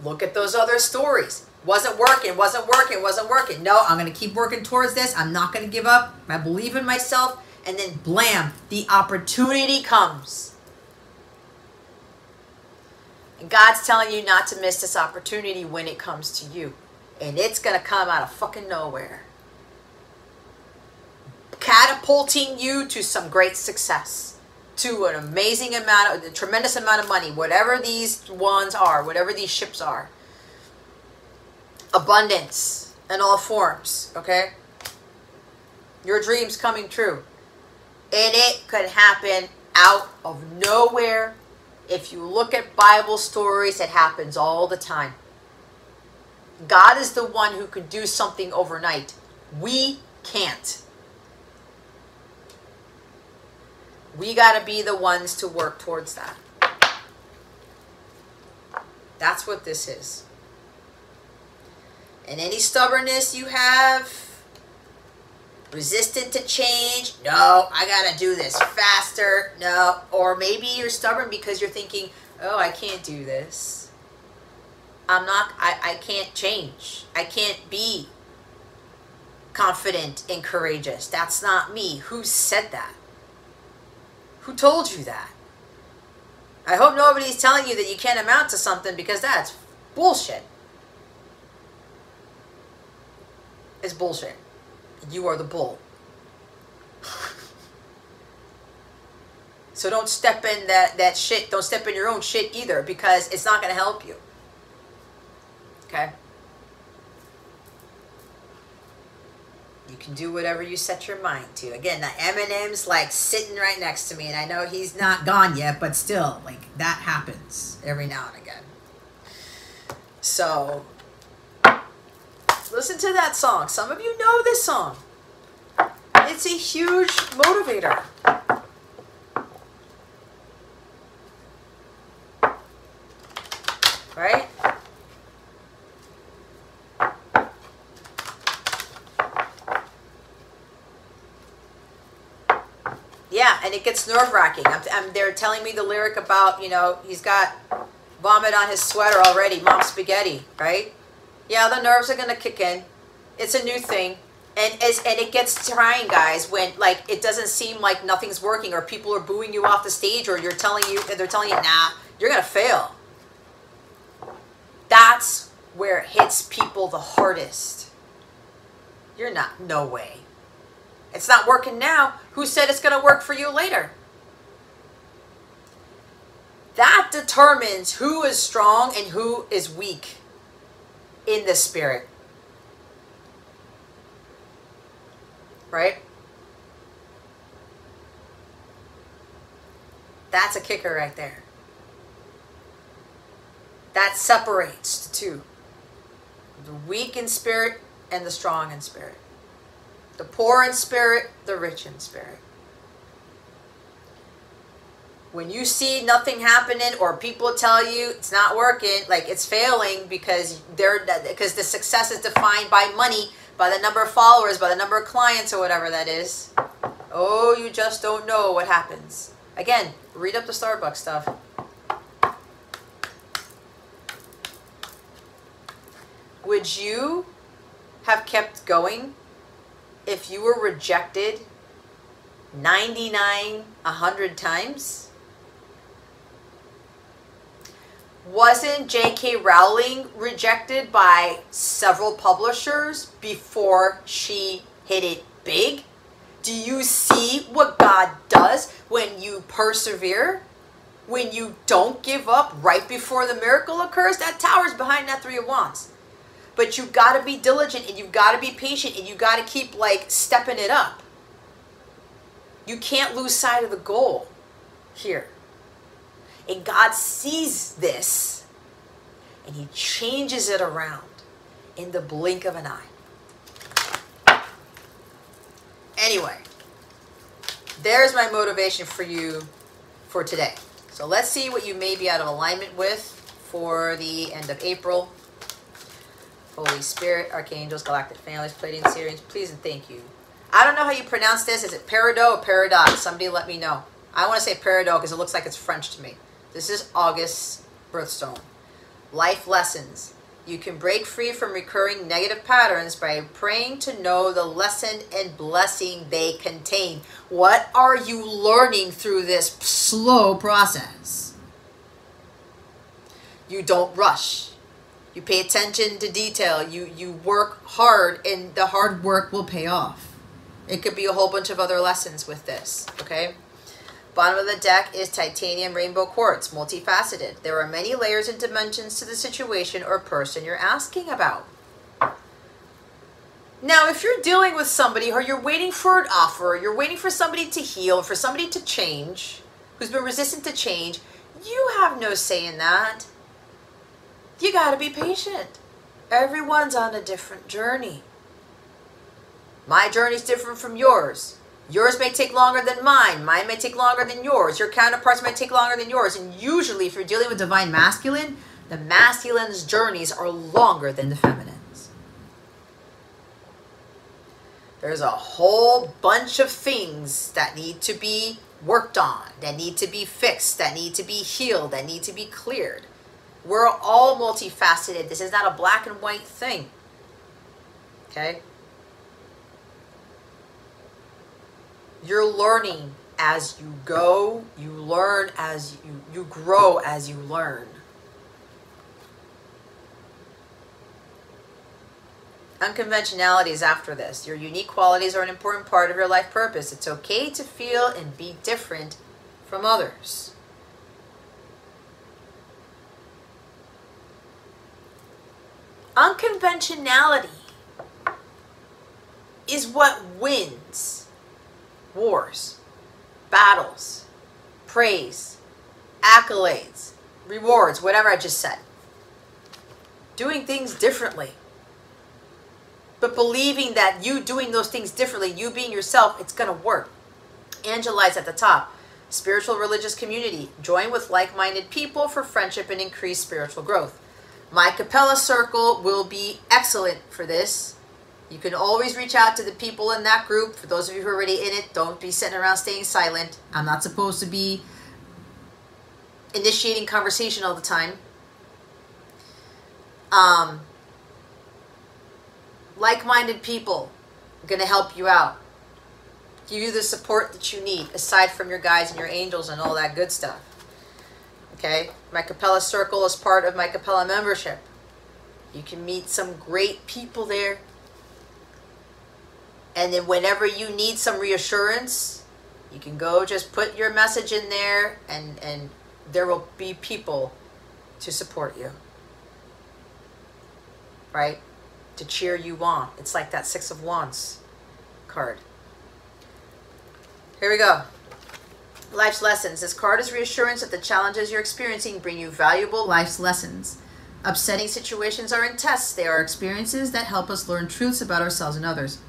Look at those other stories. Wasn't working, wasn't working, wasn't working. No, I'm going to keep working towards this. I'm not going to give up. I believe in myself. And then blam, the opportunity comes. And God's telling you not to miss this opportunity when it comes to you. And it's going to come out of fucking nowhere. Catapulting you to some great success. To an amazing amount, a tremendous amount of money. Whatever these ones are, whatever these ships are. Abundance in all forms, okay? Your dreams coming true. And it could happen out of nowhere. If you look at Bible stories, it happens all the time. God is the one who can do something overnight. We can't. We got to be the ones to work towards that. That's what this is. And any stubbornness you have, resistant to change, no, I gotta do this faster, no. Or maybe you're stubborn because you're thinking, oh, I can't do this. I can't change. I can't be confident and courageous. That's not me. Who said that? Who told you that? I hope nobody's telling you that you can't amount to something, because that's bullshit. It's bullshit. You are the bull. So don't step in that shit. Don't step in your own shit either, because it's not going to help you. Okay? You can do whatever you set your mind to. Again, the Eminem's like sitting right next to me, and I know he's not gone yet, but still, like, that happens every now and again. So listen to that song. Some of you know this song. It's a huge motivator. Right? Yeah, and it gets nerve-wracking. They're telling me the lyric about, you know, he's got vomit on his sweater already, Mom Spaghetti, right? Yeah, the nerves are going to kick in. It's a new thing. And it gets trying, guys, when like it doesn't seem like nothing's working, or people are booing you off the stage, or they're telling you, nah, you're going to fail. That's where it hits people the hardest. You're not, no way. It's not working now. Who said it's going to work for you later? That determines who is strong and who is weak in the spirit. Right? That's a kicker right there. That separates the two. The weak in spirit and the strong in spirit. The poor in spirit, the rich in spirit. When you see nothing happening or people tell you it's not working, like it's failing because the success is defined by money, by the number of followers, by the number of clients or whatever that is. Oh, you just don't know what happens. Again, read up the Starbucks stuff. Would you have kept going if you were rejected 99, 100 times? Wasn't J.K. Rowling rejected by several publishers before she hit it big? Do you see what God does when you persevere? When you don't give up right before the miracle occurs? That tower's behind that Three of Wands. But you've got to be diligent and you've got to be patient and you've got to keep like stepping it up. You can't lose sight of the goal here. And God sees this and he changes it around in the blink of an eye. Anyway, there's my motivation for you for today. So let's see what you may be out of alignment with for the end of April. Holy Spirit, Archangels, Galactic Families, Pleiadian Sirians, please and thank you. I don't know how you pronounce this. Is it peridot or paradox? Somebody let me know. I want to say peridot because it looks like it's French to me. This is August's birthstone. Life lessons. You can break free from recurring negative patterns by praying to know the lesson and blessing they contain. What are you learning through this slow process? You don't rush. You pay attention to detail. You work hard and the hard work will pay off. It could be a whole bunch of other lessons with this, okay? Bottom of the deck is titanium rainbow quartz, multifaceted. There are many layers and dimensions to the situation or person you're asking about. Now, if you're dealing with somebody or you're waiting for an offer, you're waiting for somebody to heal, for somebody to change, who's been resistant to change, you have no say in that. You got to be patient. Everyone's on a different journey. My journey's different from yours. Yours may take longer than mine. Mine may take longer than yours. Your counterparts may take longer than yours. And usually, if you're dealing with divine masculine, the masculine's journeys are longer than the feminine's. There's a whole bunch of things that need to be worked on, that need to be fixed, that need to be healed, that need to be cleared. We're all multifaceted. This is not a black and white thing. Okay? You're learning as you go. You learn as you grow as you learn. Unconventionalities after this. Your unique qualities are an important part of your life purpose. It's okay to feel and be different from others. Unconventionality is what wins wars, battles, praise, accolades, rewards, whatever I just said. Doing things differently. But believing that you doing those things differently, you being yourself, it's going to work. Angelites at the top. Spiritual religious community. Join with like-minded people for friendship and increased spiritual growth. My Capella circle will be excellent for this. You can always reach out to the people in that group. For those of you who are already in it, don't be sitting around staying silent. I'm not supposed to be initiating conversation all the time. Like-minded people are going to help you out. Give you the support that you need, aside from your guides and your angels and all that good stuff. Okay? My Capella circle is part of my Capella membership. You can meet some great people there. And then whenever you need some reassurance, you can go just put your message in there and there will be people to support you. Right? To cheer you on. It's like that Six of Wands card. Here we go. Life's lessons. This card is reassurance that the challenges you're experiencing bring you valuable life's lessons. Upsetting situations aren't tests. They are experiences that help us learn truths about ourselves and others.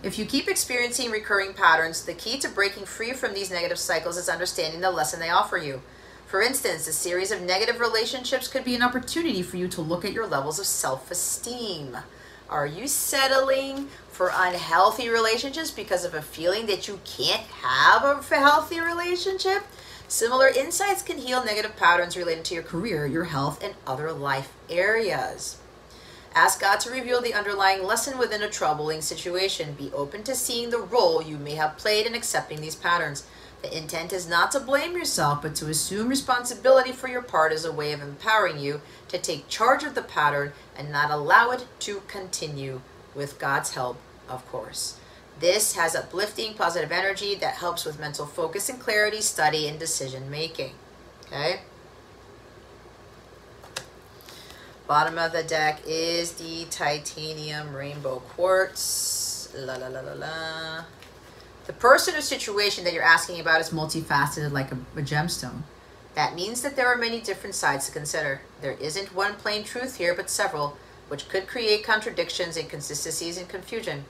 If you keep experiencing recurring patterns, the key to breaking free from these negative cycles is understanding the lesson they offer you. For instance, a series of negative relationships could be an opportunity for you to look at your levels of self-esteem. Are you settling for unhealthy relationships because of a feeling that you can't have a healthy relationship? Similar insights can heal negative patterns related to your career, your health, and other life areas. Ask God to reveal the underlying lesson within a troubling situation. Be open to seeing the role you may have played in accepting these patterns. The intent is not to blame yourself, but to assume responsibility for your part as a way of empowering you to take charge of the pattern and not allow it to continue, with God's help, of course. This has uplifting, positive energy that helps with mental focus and clarity, study, and decision making. Okay? Bottom of the deck is the titanium rainbow quartz. La la la la la. The person or situation that you're asking about is multifaceted like a gemstone. That means that there are many different sides to consider. There isn't one plain truth here, but several, which could create contradictions, inconsistencies, and confusion.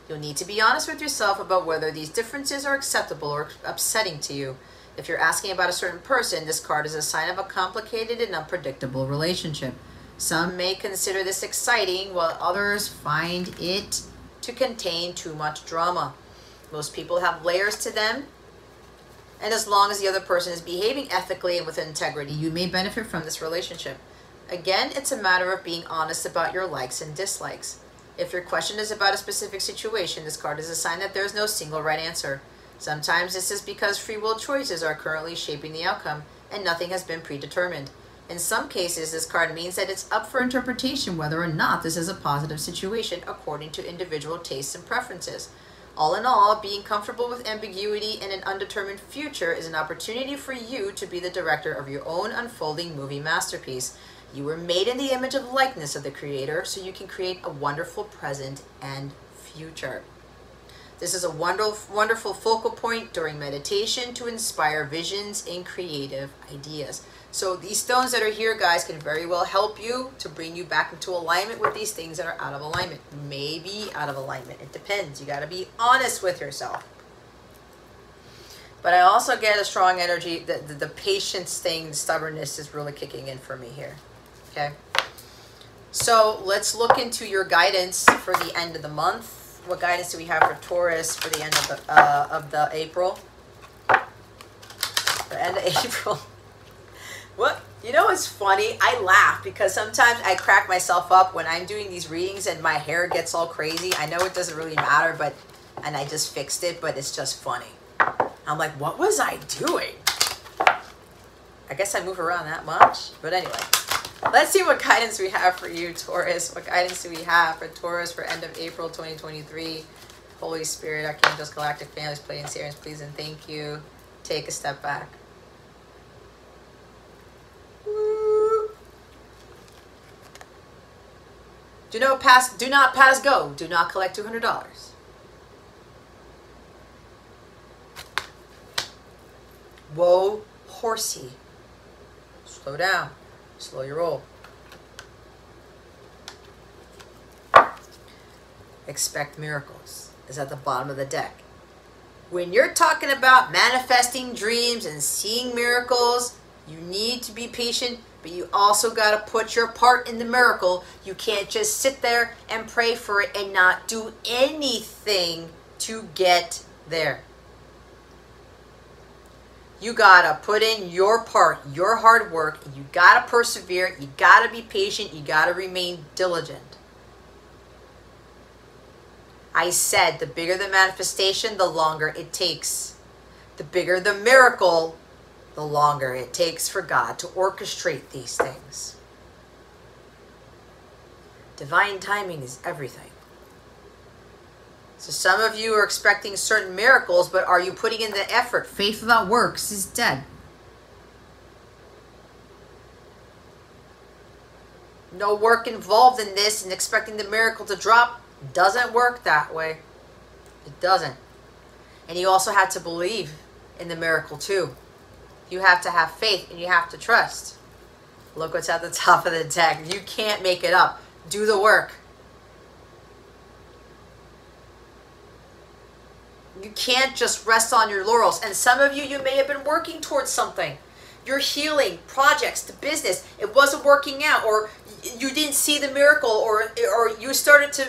You'll need to be honest with yourself about whether these differences are acceptable or upsetting to you. If you're asking about a certain person, this card is a sign of a complicated and unpredictable relationship. Some may consider this exciting, while others find it to contain too much drama. Most people have layers to them, and as long as the other person is behaving ethically and with integrity, you may benefit from this relationship. Again, it's a matter of being honest about your likes and dislikes. If your question is about a specific situation, this card is a sign that there is no single right answer. Sometimes this is because free will choices are currently shaping the outcome, and nothing has been predetermined. In some cases, this card means that it's up for interpretation whether or not this is a positive situation according to individual tastes and preferences. All in all, being comfortable with ambiguity and an undetermined future is an opportunity for you to be the director of your own unfolding movie masterpiece. You were made in the image of likeness of the Creator, so you can create a wonderful present and future. This is a wonderful focal point during meditation to inspire visions and creative ideas. So these stones that are here, guys, can very well help you to bring you back into alignment with these things that are out of alignment. Maybe out of alignment. It depends. You got to be honest with yourself. But I also get a strong energy that the patience thing, the stubbornness is really kicking in for me here. Okay. So let's look into your guidance for the end of the month. What guidance do we have for Taurus for the end of the April? The end of April. What? You know what's funny? I laugh because sometimes I crack myself up when I'm doing these readings and my hair gets all crazy. I know it doesn't really matter, and I just fixed it, but it's just funny. I'm like, what was I doing? I guess I move around that much. But anyway, let's see what guidance we have for you, Taurus. What guidance do we have for Taurus for end of April 2023? Holy Spirit, Archangels, Galactic Families, Pleiadians, Sirians, please and thank you. Take a step back. Do not pass go. Do not collect $200. Whoa, horsey. Slow down. Slow your roll. Expect miracles is at the bottom of the deck. When you're talking about manifesting dreams and seeing miracles, you need to be patient, but you also got to put your part in the miracle. You can't just sit there and pray for it and not do anything to get there. You got to put in your part, your hard work. You got to persevere. You got to be patient. You got to remain diligent. I said the bigger the manifestation, the longer it takes. The bigger the miracle, the longer it takes for God to orchestrate these things. Divine timing is everything. So some of you are expecting certain miracles, but are you putting in the effort? Faith without works is dead. No work involved in this and expecting the miracle to drop doesn't work that way. It doesn't. And you also have to believe in the miracle too. You have to have faith and you have to trust. Look what's at the top of the deck. You can't make it up. Do the work. You can't just rest on your laurels. And some of you, you may have been working towards something. Your healing, projects, the business, it wasn't working out, or you didn't see the miracle, or you started to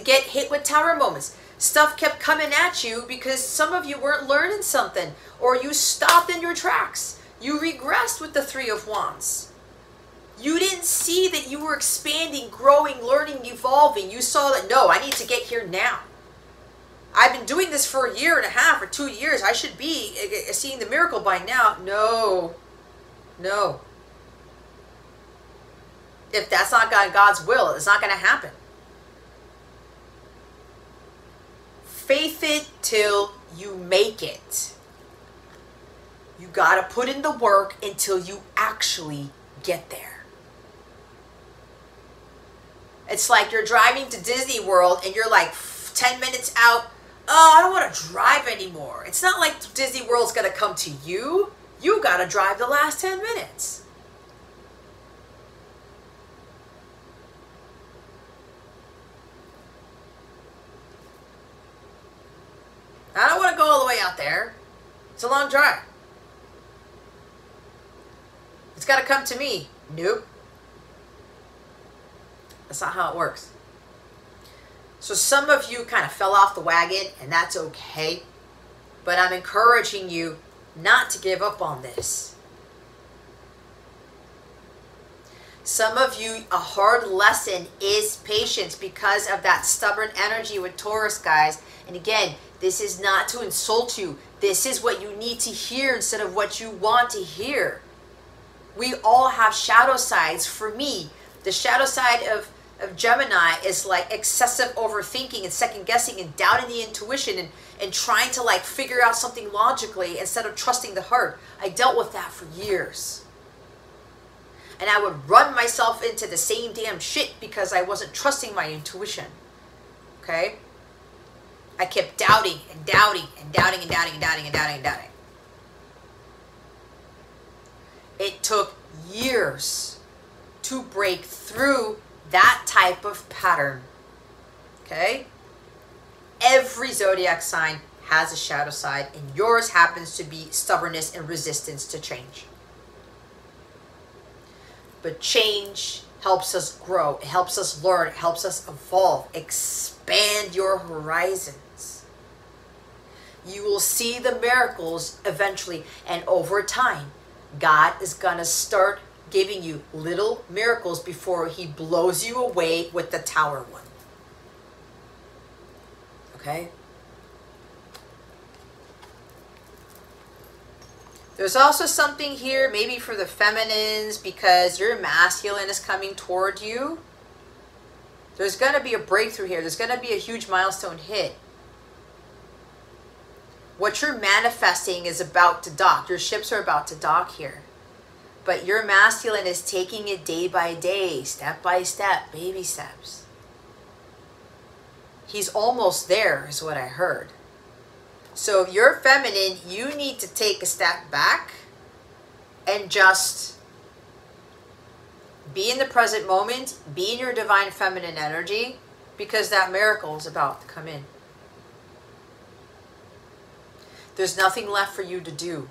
get hit with tower moments. Stuff kept coming at you because some of you weren't learning something, or you stopped in your tracks. You regressed with the Three of Wands. You didn't see that you were expanding, growing, learning, evolving. You saw that, no, I need to get here now. I've been doing this for 1.5 years or 2 years. I should be seeing the miracle by now. No. No. If that's not God's will, it's not going to happen. Faith it till you make it. You got to put in the work until you actually get there. It's like you're driving to Disney World and you're like 10 minutes out. Oh, I don't want to drive anymore. It's not like Disney World's going to come to you. You got to drive the last 10 minutes. I don't want to go all the way out there. It's a long drive. It's got to come to me. Nope. That's not how it works. So some of you kind of fell off the wagon, and that's okay. But I'm encouraging you not to give up on this. Some of you, a hard lesson is patience because of that stubborn energy with Taurus, guys. And again, this is not to insult you. This is what you need to hear instead of what you want to hear. We all have shadow sides. For me, the shadow side of Gemini is like excessive overthinking and second guessing and doubting the intuition and trying to like figure out something logically instead of trusting the heart. I dealt with that for years. And I would run myself into the same damn shit because I wasn't trusting my intuition. Okay? I kept doubting and doubting and doubting and doubting and doubting and doubting and doubting. It took years to break through that type of pattern. Okay? Every zodiac sign has a shadow side, and yours happens to be stubbornness and resistance to change. But change helps us grow, it helps us learn, it helps us evolve, expand your horizons. You will see the miracles eventually, and over time, God is gonna start giving you little miracles before he blows you away with the tower one. Okay? There's also something here, maybe for the feminines, because your masculine is coming toward you. There's going to be a breakthrough here. There's going to be a huge milestone hit. What you're manifesting is about to dock. Your ships are about to dock here. But your masculine is taking it day by day, step by step, baby steps. He's almost there, is what I heard. So if you're feminine, you need to take a step back and just be in the present moment, be in your divine feminine energy, because that miracle is about to come in. There's nothing left for you to do.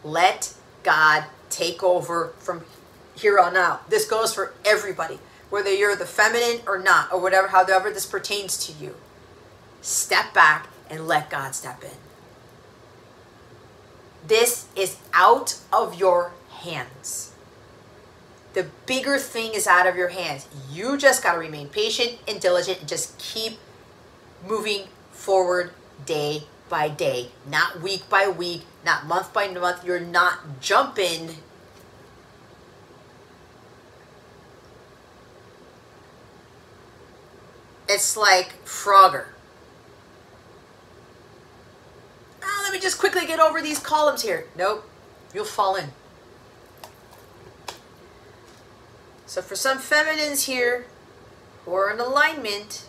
Let God take over from here on out. This goes for everybody, whether you're the feminine or not, or whatever, however this pertains to you. Step back and let God step in. This is out of your hands. The bigger thing is out of your hands. You just got to remain patient and diligent and just keep moving forward day by day, not week by week, not month by month. You're not jumping. It's like Frogger. Oh, let me just quickly get over these columns here. Nope, you'll fall in. So for some feminines here who are in alignment,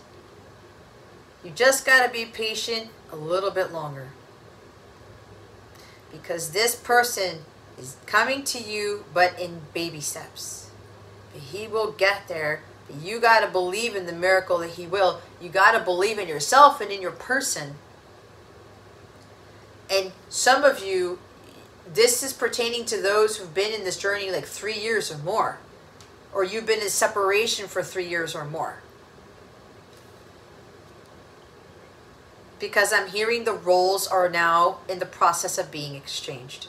you just got to be patient a little bit longer. Because this person is coming to you, but in baby steps. But he will get there. But you got to believe in the miracle that he will. You got to believe in yourself and in your person. And some of you, this is pertaining to those who've been in this journey like 3 years or more. Or you've been in separation for 3 years or more. Because I'm hearing the roles are now in the process of being exchanged.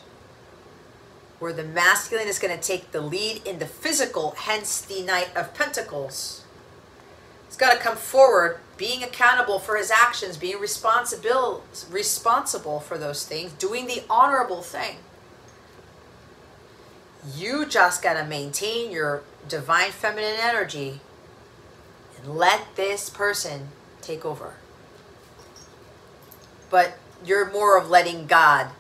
Where the masculine is going to take the lead in the physical, hence the Knight of Pentacles. He's got to come forward, being accountable for his actions, being responsible for those things, doing the honorable thing. You just got to maintain your divine feminine energy and let this person take over. But you're more of letting God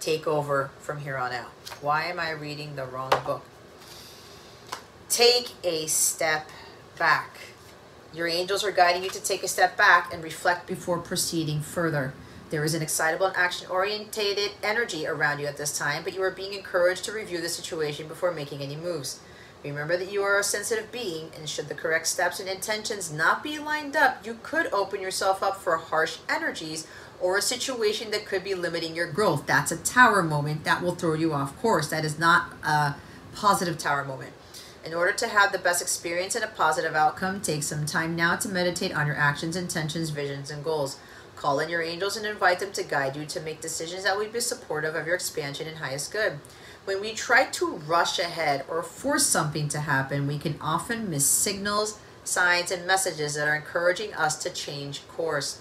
take over from here on out. Why am I reading the wrong book? Take a step back. Your angels are guiding you to take a step back and reflect before proceeding further. There is an excitable and action-oriented energy around you at this time, but you are being encouraged to review the situation before making any moves. Remember that you are a sensitive being, and should the correct steps and intentions not be lined up, you could open yourself up for harsh energies or a situation that could be limiting your growth. That's a tower moment that will throw you off course. That is not a positive tower moment. In order to have the best experience and a positive outcome, take some time now to meditate on your actions, intentions, visions, and goals. Call in your angels and invite them to guide you to make decisions that would be supportive of your expansion and highest good. When we try to rush ahead or force something to happen, we can often miss signals, signs, and messages that are encouraging us to change course.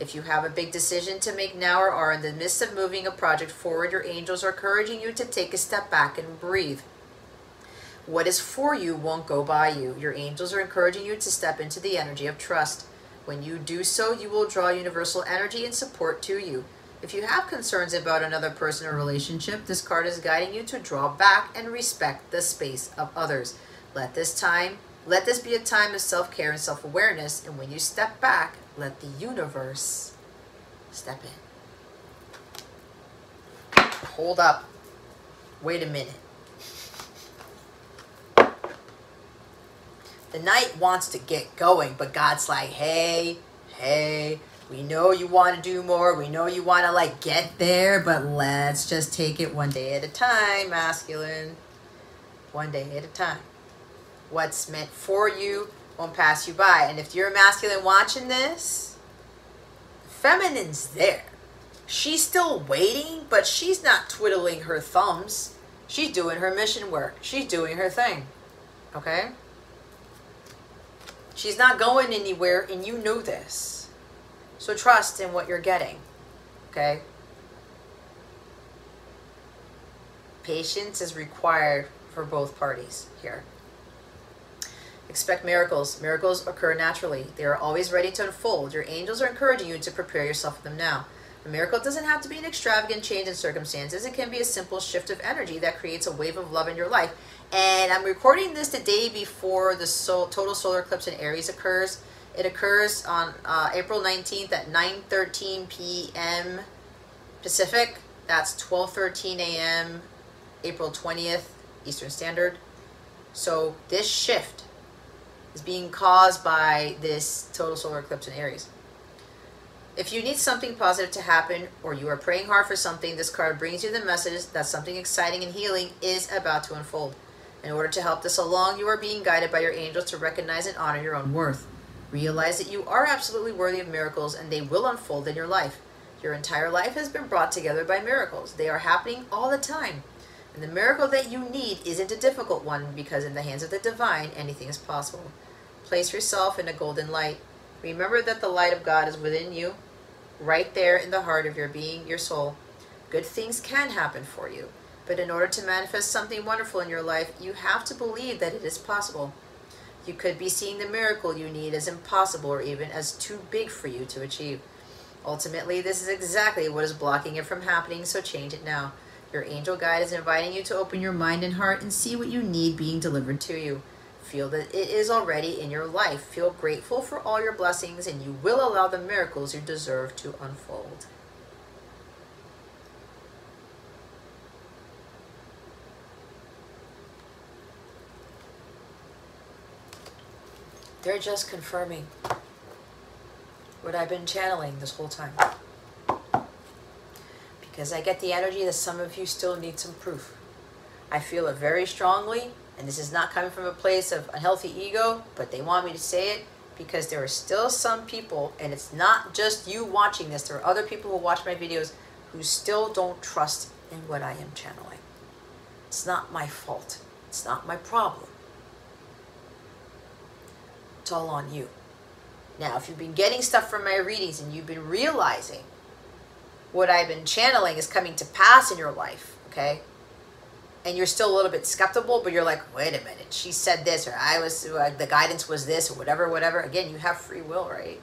If you have a big decision to make now or are in the midst of moving a project forward, your angels are encouraging you to take a step back and breathe. What is for you won't go by you. Your angels are encouraging you to step into the energy of trust. When you do so, you will draw universal energy and support to you. If you have concerns about another person or relationship, this card is guiding you to draw back and respect the space of others. Let this be a time of self-care and self-awareness, and when you step back, let the universe step in. Hold up. Wait a minute. The Knight wants to get going, but God's like, hey, we know you want to do more. We know you want to like get there, but let's just take it one day at a time, masculine. One day at a time. What's meant for you won't pass you by. And if you're a masculine watching this, feminine's there. She's still waiting, but she's not twiddling her thumbs. She's doing her mission work. She's doing her thing. Okay? She's not going anywhere, and you know this. So trust in what you're getting. Okay? Patience is required for both parties here. Expect miracles. Miracles occur naturally. They are always ready to unfold. Your angels are encouraging you to prepare yourself for them now. A miracle doesn't have to be an extravagant change in circumstances. It can be a simple shift of energy that creates a wave of love in your life. And I'm recording this the day before the total solar eclipse in Aries occurs. It occurs on April 19th at 9:13 p.m. Pacific. That's 12:13 a.m. April 20th Eastern Standard. So this shift is being caused by this total solar eclipse in Aries. If you need something positive to happen or you are praying hard for something, this card brings you the message that something exciting and healing is about to unfold. In order to help this along, you are being guided by your angels to recognize and honor your own worth. Realize that you are absolutely worthy of miracles and they will unfold in your life. Your entire life has been brought together by miracles. They are happening all the time. And the miracle that you need isn't a difficult one because in the hands of the divine, anything is possible. Place yourself in a golden light. Remember that the light of God is within you, right there in the heart of your being, your soul. Good things can happen for you. But in order to manifest something wonderful in your life, you have to believe that it is possible. You could be seeing the miracle you need as impossible or even as too big for you to achieve. Ultimately, this is exactly what is blocking it from happening, so change it now. Your angel guide is inviting you to open your mind and heart and see what you need being delivered to you. Feel that it is already in your life. Feel grateful for all your blessings, and you will allow the miracles you deserve to unfold. They're just confirming what I've been channeling this whole time. Because I get the energy that some of you still need some proof. I feel it very strongly, and this is not coming from a place of unhealthy ego, but they want me to say it because there are still some people, and it's not just you watching this, there are other people who watch my videos who still don't trust in what I am channeling. It's not my fault. It's not my problem. It's all on you. Now, if you've been getting stuff from my readings and you've been realizing what I've been channeling is coming to pass in your life, okay? And you're still a little bit skeptical, but you're like, wait a minute, she said this, or the guidance was this, or whatever. Again, you have free will, right?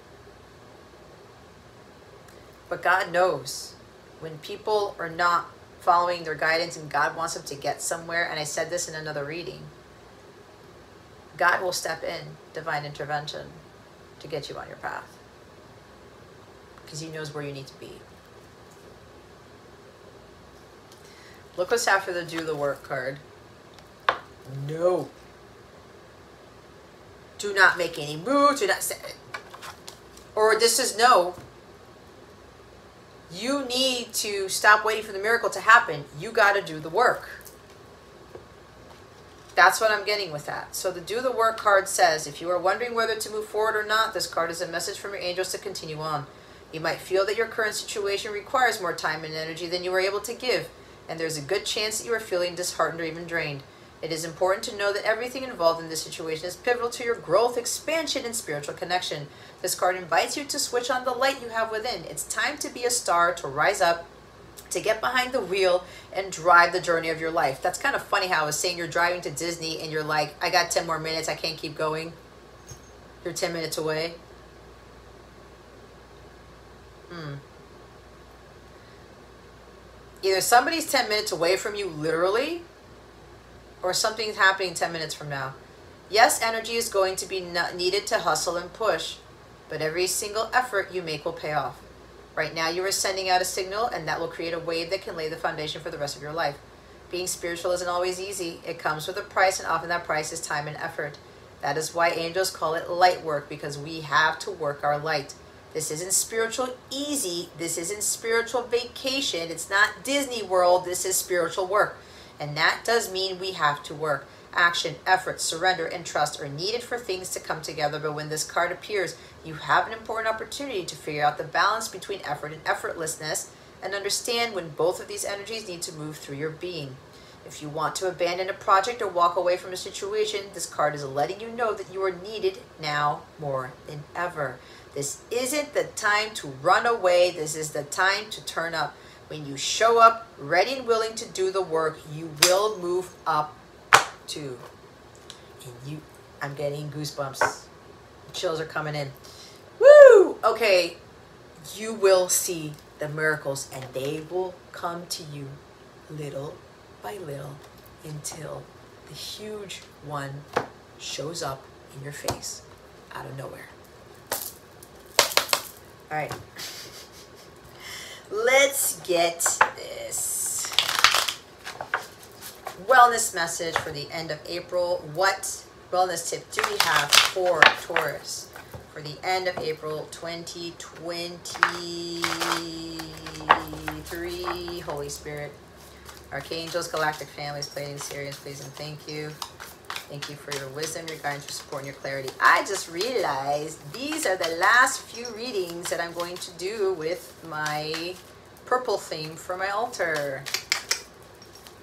But God knows when people are not following their guidance and God wants them to get somewhere, and I said this in another reading, God will step in, divine intervention, to get you on your path. Because he knows where you need to be. Look what's after the do the work card. No. Do not make any moves. Do not say, or this is no. You need to stop waiting for the miracle to happen. You got to do the work. That's what I'm getting with that. So the do the work card says, if you are wondering whether to move forward or not, this card is a message from your angels to continue on. You might feel that your current situation requires more time and energy than you are able to give, and there's a good chance that you are feeling disheartened or even drained. It is important to know that everything involved in this situation is pivotal to your growth, expansion, and spiritual connection. This card invites you to switch on the light you have within. It's time to be a star, to rise up, to get behind the wheel and drive the journey of your life. That's kind of funny how I was saying you're driving to Disney and you're like, I got 10 more minutes, I can't keep going. You're 10 minutes away. Either somebody's 10 minutes away from you, literally, or something's happening 10 minutes from now. Yes, energy is going to be needed to hustle and push, but every single effort you make will pay off. Right now, you are sending out a signal, and that will create a wave that can lay the foundation for the rest of your life. Being spiritual isn't always easy. It comes with a price, and often that price is time and effort. That is why angels call it light work, because we have to work our light. This isn't spiritual easy. This isn't spiritual vacation. It's not Disney World. This is spiritual work. And that does mean we have to work. Action, effort, surrender, and trust are needed for things to come together. But when this card appears, you have an important opportunity to figure out the balance between effort and effortlessness and understand when both of these energies need to move through your being. If you want to abandon a project or walk away from a situation, this card is letting you know that you are needed now more than ever. This isn't the time to run away. This is the time to turn up. When you show up ready and willing to do the work, you will move up too. And I'm getting goosebumps. Chills are coming in. Woo! Okay, you will see the miracles and they will come to you little by little until the huge one shows up in your face out of nowhere. All right, let's get this wellness message for the end of April. What wellness tip do we have for Taurus for the end of April 2023? Holy Spirit, Archangels, Galactic Families, Pleiadian, Sirians, please and thank you. Thank you for your wisdom, your guidance, your support, and your clarity. I just realized these are the last few readings that I'm going to do with my purple theme for my altar.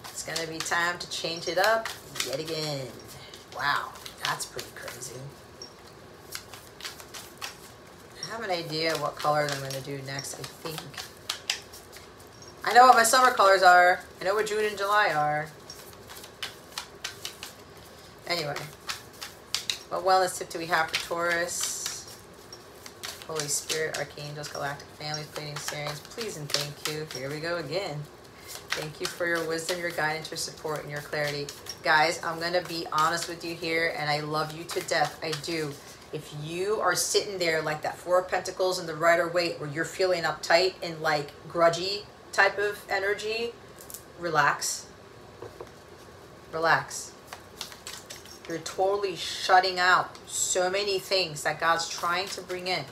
It's going to be time to change it up yet again. Wow, that's pretty crazy. I have an idea what colors I'm going to do next, I think. I know what my summer colors are. I know what June and July are. Anyway, what wellness tip do we have for Taurus? Holy Spirit, Archangels, Galactic Families, Pleiadian, Sirians, please and thank you. Here we go again. Thank you for your wisdom, your guidance, your support, and your clarity. Guys, I'm going to be honest with you here, and I love you to death. I do. If you are sitting there like that Four of Pentacles in the Rider-Waite, where you're feeling uptight and like grudgy type of energy, relax. Relax. You're totally shutting out so many things that God's trying to bring in.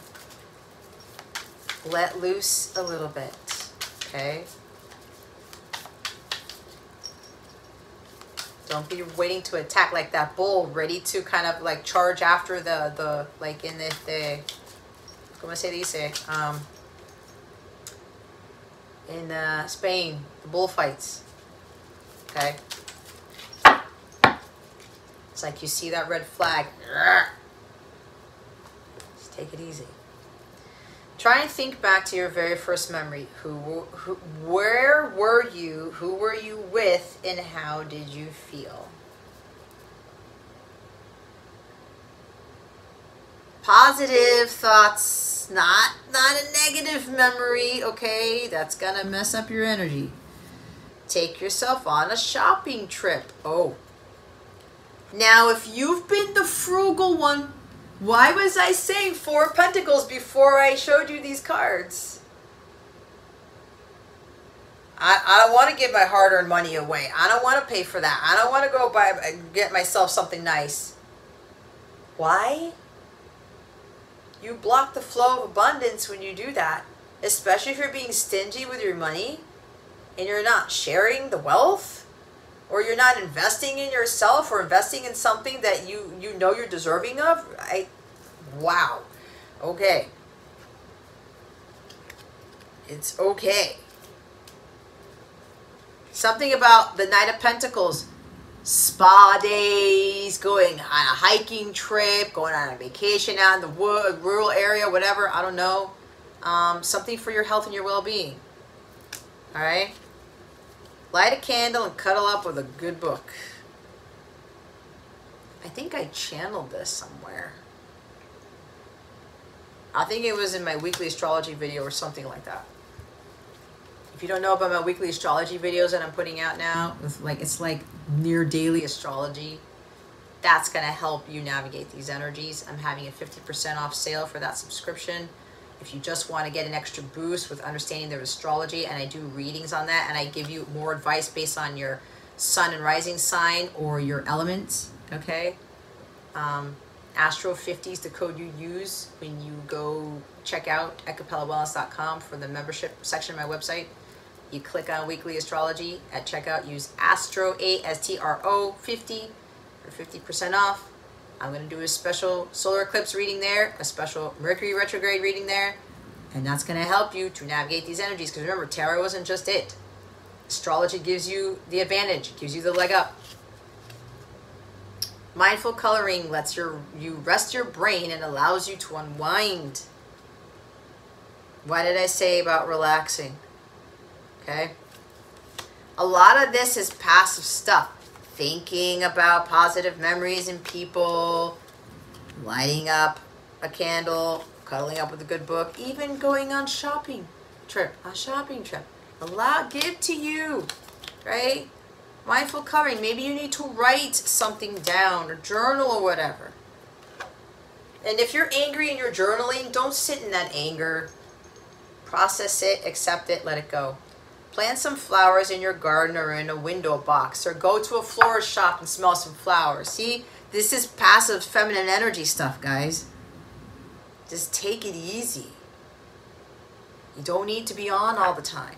Let loose a little bit, okay? Don't be waiting to attack like that bull, ready to kind of like charge after the like in the ¿cómo se dice? In Spain, the bullfights, okay? It's like you see that red flag. Just take it easy. Try and think back to your very first memory. Where were you? Who were you with? And how did you feel? Positive thoughts, not a negative memory, okay? That's gonna mess up your energy. Take yourself on a shopping trip. Oh. Now, if you've been the frugal one, why was I saying 4 of Pentacles before I showed you these cards? I don't want to give my hard-earned money away. I don't want to pay for that. I don't want to go get myself something nice. Why? You block the flow of abundance when you do that, especially if you're being stingy with your money and you're not sharing the wealth. Or you're not investing in yourself or investing in something that you know you're deserving of. Wow. Okay. It's okay. Something about the Knight of Pentacles. Spa days, going on a hiking trip, going on a vacation out in the wood, rural area, whatever. I don't know. Something for your health and your well-being. All right? Light a candle and cuddle up with a good book. I think I channeled this somewhere. I think it was in my weekly astrology video or something like that. If you don't know about my weekly astrology videos that I'm putting out now, it's like near daily astrology. That's going to help you navigate these energies. I'm having a 50% off sale for that subscription. If you just want to get an extra boost with understanding their astrology, and I do readings on that, and I give you more advice based on your sun and rising sign or your elements, okay? Astro 50 is the code you use when you go check out at capellawellness.com for the membership section of my website. You click on weekly astrology at checkout, use Astro, ASTRO 50 for 50% off. I'm going to do a special solar eclipse reading there, a special Mercury retrograde reading there, and that's going to help you to navigate these energies. Because remember, tarot wasn't just it. Astrology gives you the advantage, gives you the leg up. Mindful coloring lets you rest your brain and allows you to unwind. What did I say about relaxing? Okay? A lot of this is passive stuff. Thinking about positive memories and people, lighting up a candle, cuddling up with a good book, even going on shopping trip. Give to you, right? Mindful coloring. Maybe you need to write something down or journal or whatever. And if you're angry and you're journaling, don't sit in that anger. Process it, accept it, let it go. Plant some flowers in your garden or in a window box, or go to a florist shop and smell some flowers. See, this is passive feminine energy stuff, guys. Just take it easy. You don't need to be on all the time.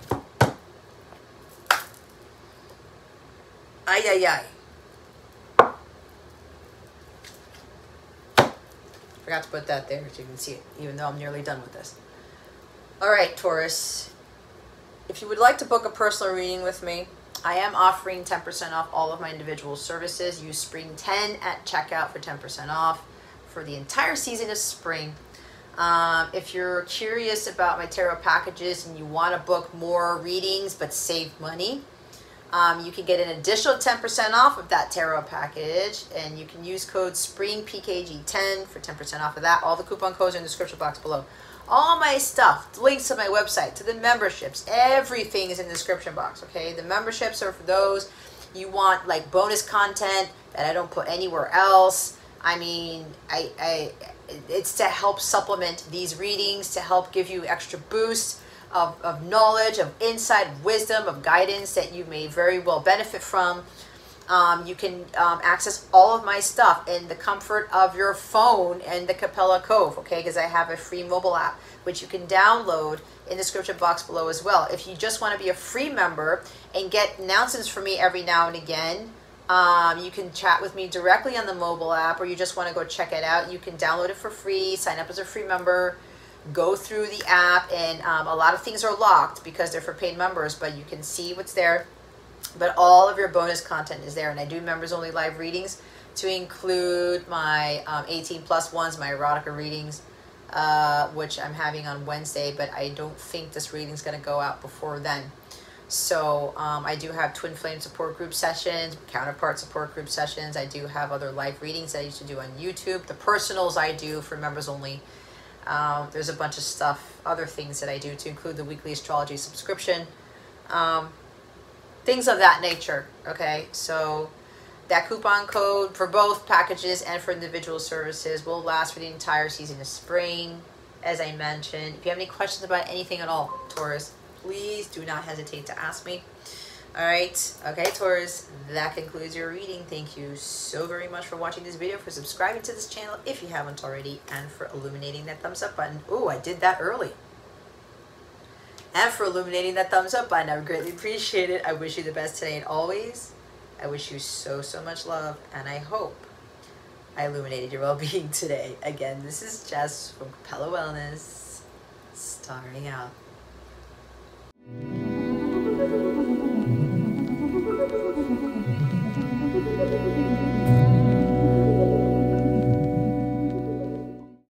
Ay, ay, ay. Forgot to put that there so you can see it, even though I'm nearly done with this. All right, Taurus. If you would like to book a personal reading with me, I am offering 10% off all of my individual services. Use Spring 10 at checkout for 10% off for the entire season of spring. If you're curious about my tarot packages and you want to book more readings but save money, you can get an additional 10% off of that tarot package, and you can use code SPRINGPKG10 for 10% off of that. All the coupon codes are in the description box below. All my stuff, the links to my website, to the memberships, everything is in the description box, okay? The memberships are for those you want like bonus content that I don't put anywhere else. I mean, it's to help supplement these readings, to help give you extra boost of knowledge, of insight, of wisdom, of guidance that you may very well benefit from. You can access all of my stuff in the comfort of your phone and the Capella Cove, okay? Because I have a free mobile app, which you can download in the description box below as well. If you just want to be a free member and get announcements from me every now and again, you can chat with me directly on the mobile app, or you just want to go check it out. You can download it for free, sign up as a free member, go through the app, and a lot of things are locked because they're for paid members, but you can see what's there. But all of your bonus content is there, and I do members only live readings to include my 18+ ones, my erotica readings, which I'm having on Wednesday, but I don't think this reading is going to go out before then. So I do have twin flame support group sessions, counterpart support group sessions. I do have other live readings that I used to do on YouTube. The personals I do for members only. There's a bunch of stuff, other things that I do to include the weekly astrology subscription. Things of that nature, okay? So that coupon code for both packages and for individual services will last for the entire season of spring, as I mentioned. If you have any questions about anything at all, Taurus, please do not hesitate to ask me. All right, okay, Taurus, that concludes your reading. Thank you so very much for watching this video, for subscribing to this channel if you haven't already, and for illuminating that thumbs up button. Oh, I did that early. And for illuminating that thumbs up button. I would greatly appreciate it. I wish you the best today and always. I wish you so, so much love, and I hope I illuminated your well-being today. Again, this is Jess from Capella Wellness, starring out.